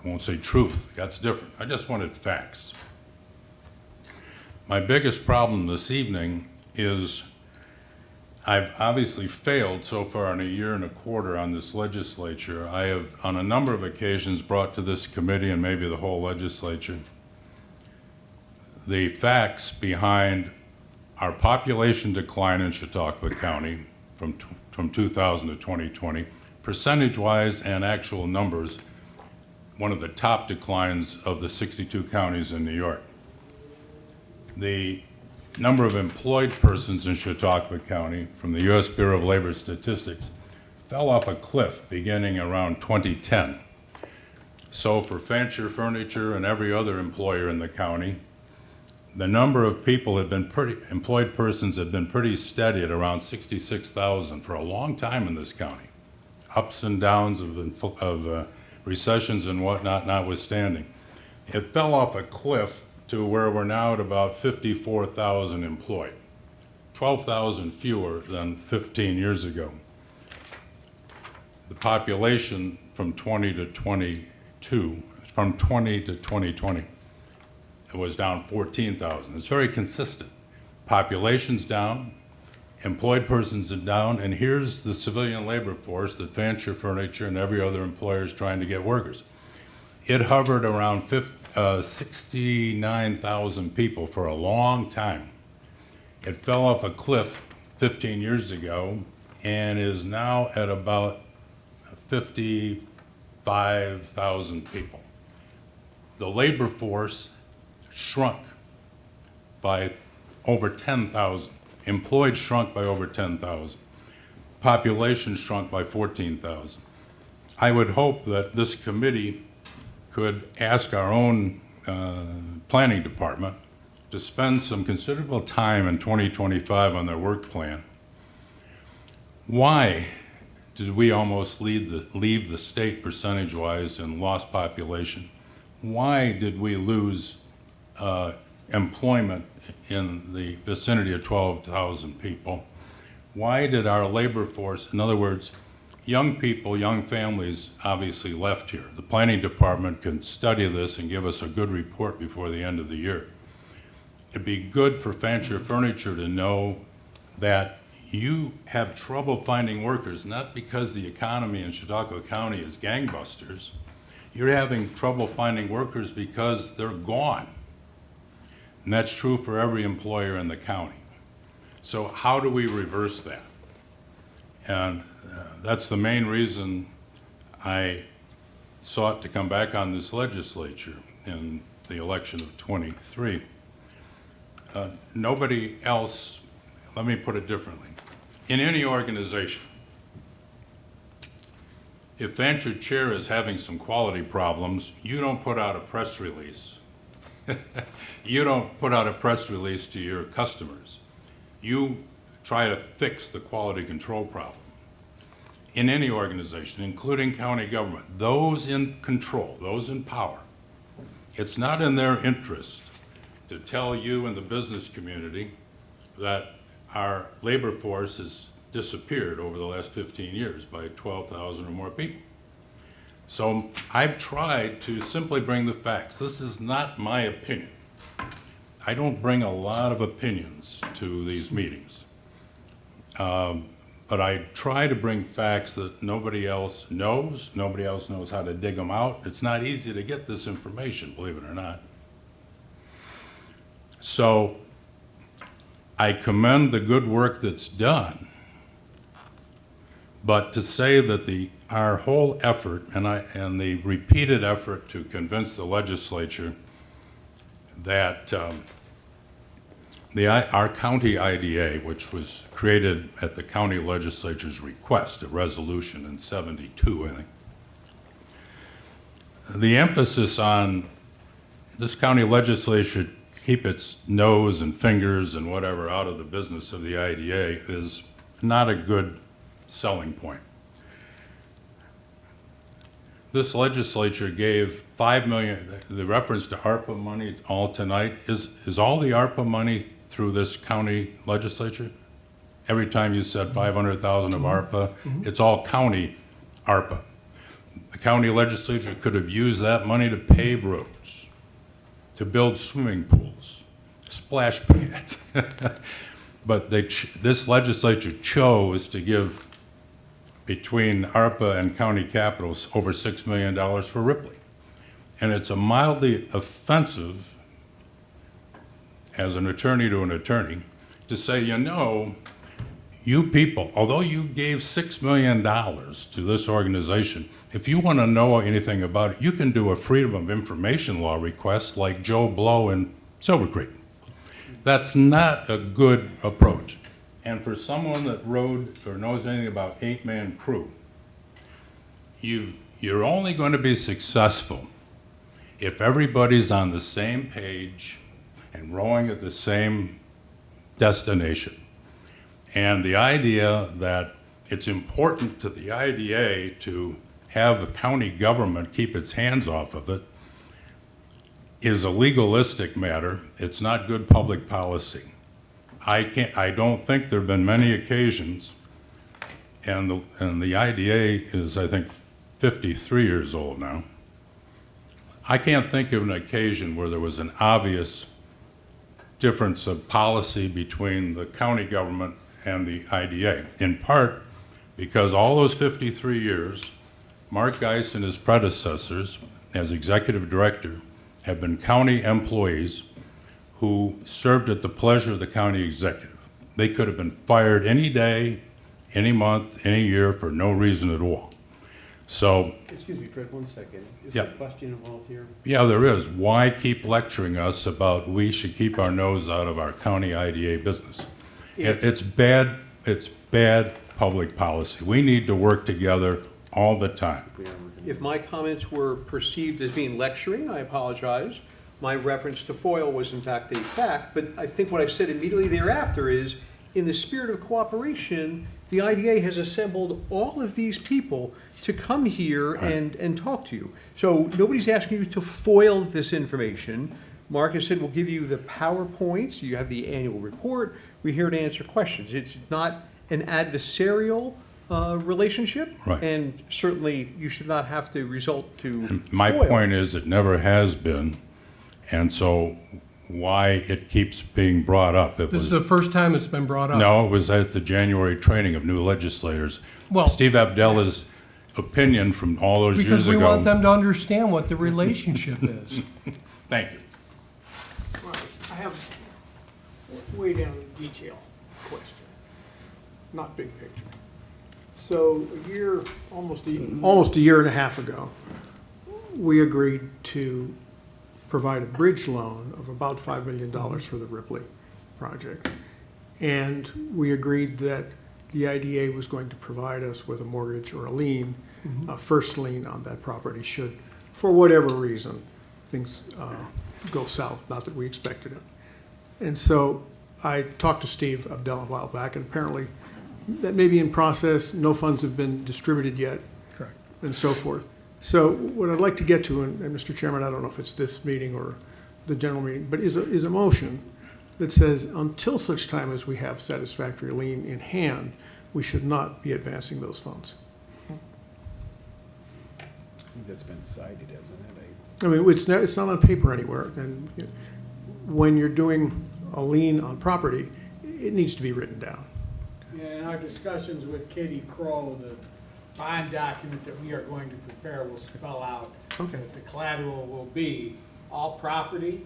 I won't say truth, that's different. I just wanted facts. My biggest problem this evening is I've obviously failed so far in a year and a quarter on this legislature. I have, on a number of occasions, brought to this committee and maybe the whole legislature the facts behind our population decline in Chautauqua County from 2000 to 2020, percentage-wise and actual numbers, one of the top declines of the 62 counties in New York. The number of employed persons in Chautauqua County from the U.S. Bureau of Labor Statistics fell off a cliff beginning around 2010. So for Fancher Furniture and every other employer in the county, the number of people employed persons have been pretty steady at around 66,000 for a long time in this county. Ups and downs of recessions and whatnot notwithstanding. It fell off a cliff to where we're now at about 54,000 employed, 12,000 fewer than 15 years ago. The population from 20 to 22, from 20 to 2020, it was down 14,000. It's very consistent. Population's down, employed persons are down, and here's the civilian labor force that Fancher Furniture and every other employer is trying to get workers. It hovered around 69,000 people for a long time. It fell off a cliff 15 years ago and is now at about 55,000 people. the labor force shrunk by over 10,000. Employed shrunk by over 10,000. Population shrunk by 14,000. I would hope that this committee could ask our own planning department to spend some considerable time in 2025 on their work plan. Why did we almost leave the state percentage-wise in lost population? Why did we lose employment in the vicinity of 12,000 people? Why did our labor force, in other words, young people, young families obviously left here. The planning department can study this and give us a good report before the end of the year. It'd be good for Fancher Furniture to know that you have trouble finding workers, not because the economy in Chautauqua County is gangbusters. You're having trouble finding workers because they're gone. And that's true for every employer in the county. So how do we reverse that? And that's the main reason I sought to come back on this legislature in the election of '23. Nobody else, let me put it differently. In any organization, if Fancher Chair is having some quality problems, you don't put out a press release. You don't put out a press release to your customers. You try to fix the quality control problem. In any organization, including county government, those in control, those in power, it's not in their interest to tell you and the business community that our labor force has disappeared over the last 15 years by 12,000 or more people. So I've tried to simply bring the facts. This is not my opinion. I don't bring a lot of opinions to these meetings. But I try to bring facts that nobody else knows. Nobody else knows how to dig them out. It's not easy to get this information, believe it or not. So I commend the good work that's done. But to say that our whole effort and the repeated effort to convince the legislature that our county IDA, which was created at the county legislature's request, a resolution in '72, I think, the emphasis on this county legislature keep its nose and fingers and whatever out of the business of the IDA is not a good selling point. This legislature gave $5 million, the reference to ARPA money all tonight, is all the ARPA money through this county legislature? Every time you said 500,000 of ARPA, it's all county ARPA. The county legislature could have used that money to pave roads, to build swimming pools, splash pads. But this legislature chose to give, between ARPA and county capitals, over $6 million for Ripley. And it's a mildly offensive, as an attorney to an attorney, to say, you know, you people, although you gave $6 million to this organization, if you want to know anything about it, you can do a Freedom of Information Law request like Joe Blow in Silver Creek. That's not a good approach. And for someone that rode or knows anything about 8-man crew, you're only going to be successful if everybody's on the same page and rowing at the same destination. And the idea that it's important to the IDA to have the county government keep its hands off of it is a legalistic matter. It's not good public policy. I don't think there have been many occasions, and the IDA is, I think, 53 years old now. I can't think of an occasion where there was an obvious difference of policy between the county government and the IDA, in part because all those 53 years, Mark Geis and his predecessors as executive director have been county employees who served at the pleasure of the county executive. They could have been fired any day, any month, any year for no reason at all. So, Excuse me, Fred, one second. Is Yeah. there a question involved here? yeah, there is. Why keep lecturing us about we should keep our nose out of our county IDA business? It's bad public policy. We need to work together all the time. If my comments were perceived as being lecturing, I apologize. My reference to FOIL was in fact a fact, but I think what I said immediately thereafter is, in the spirit of cooperation, the IDA has assembled all of these people to come here and talk to you. So nobody's asking you to foil this information. Marcus said, we'll give you the PowerPoints, you have the annual report, we're here to answer questions. It's not an adversarial relationship. Right. And certainly you should not have to result to My FOIL. point is, it never has been, and so why it keeps being brought up. It This is was, the first time it's been brought up. no, it was at the January training of new legislators. Well- Steve Abdella's opinion from all those years Because we ago. want them to understand what the relationship is. Thank you. I have way down in detail question, not big picture. So almost a year and a half ago, we agreed to provide a bridge loan of about $5 million for the Ripley project. And we agreed that the IDA was going to provide us with a mortgage or a lien, a first lien on that property should, for whatever reason, things go south, not that we expected it. And so I talked to Steve Abdella a while back, and apparently that may be in process, no funds have been distributed yet. Correct. And so forth. So what I'd like to get to, and Mr. Chairman, I don't know if it's this meeting or the general meeting, but is a motion that says until such time as we have satisfactory lien in hand, we should not be advancing those funds. I think that's been decided, hasn't it? I mean, it's not on paper anywhere, and you know, when you're doing a lien on property, it needs to be written down. Yeah, in our discussions with Katie Crow, the bond document that we are going to prepare will spell out that the collateral will be all property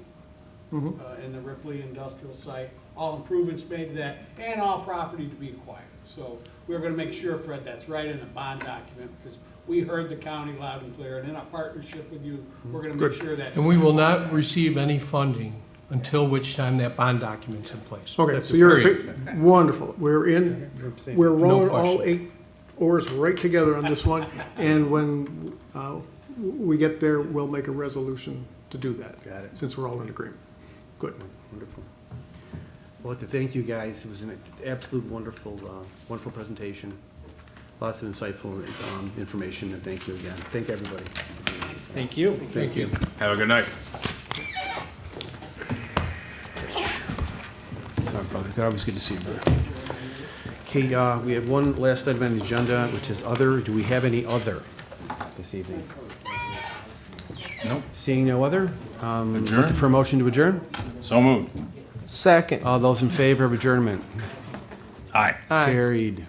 in the Ripley industrial site, all improvements made to that, and all property to be acquired. So we're gonna make sure, Fred, that's right in the bond document, because we heard the county loud and clear, and in our partnership with you, we're gonna make sure that's. And we will not receive any funding until which time that bond document's in place. Okay, That's so you're, period. wonderful. We're rolling all question. 8 oars right together on this one, and when we get there, we'll make a resolution to do that. Got it. Since we're all in agreement. Good. Wonderful. I'd like to thank you guys. It was an absolute wonderful, wonderful presentation. Lots of insightful information, and thank you again. Thank everybody. Thank you. Thank you. Have a good night. Sorry, brother. Always good to see you, brother. Okay, we have one last item on the agenda, which is other. Do we have any other this evening? Nope. Seeing no other? Adjourn. Looking for a motion to adjourn? So moved. Second. All those in favor of adjournment? Aye. Aye. Carried.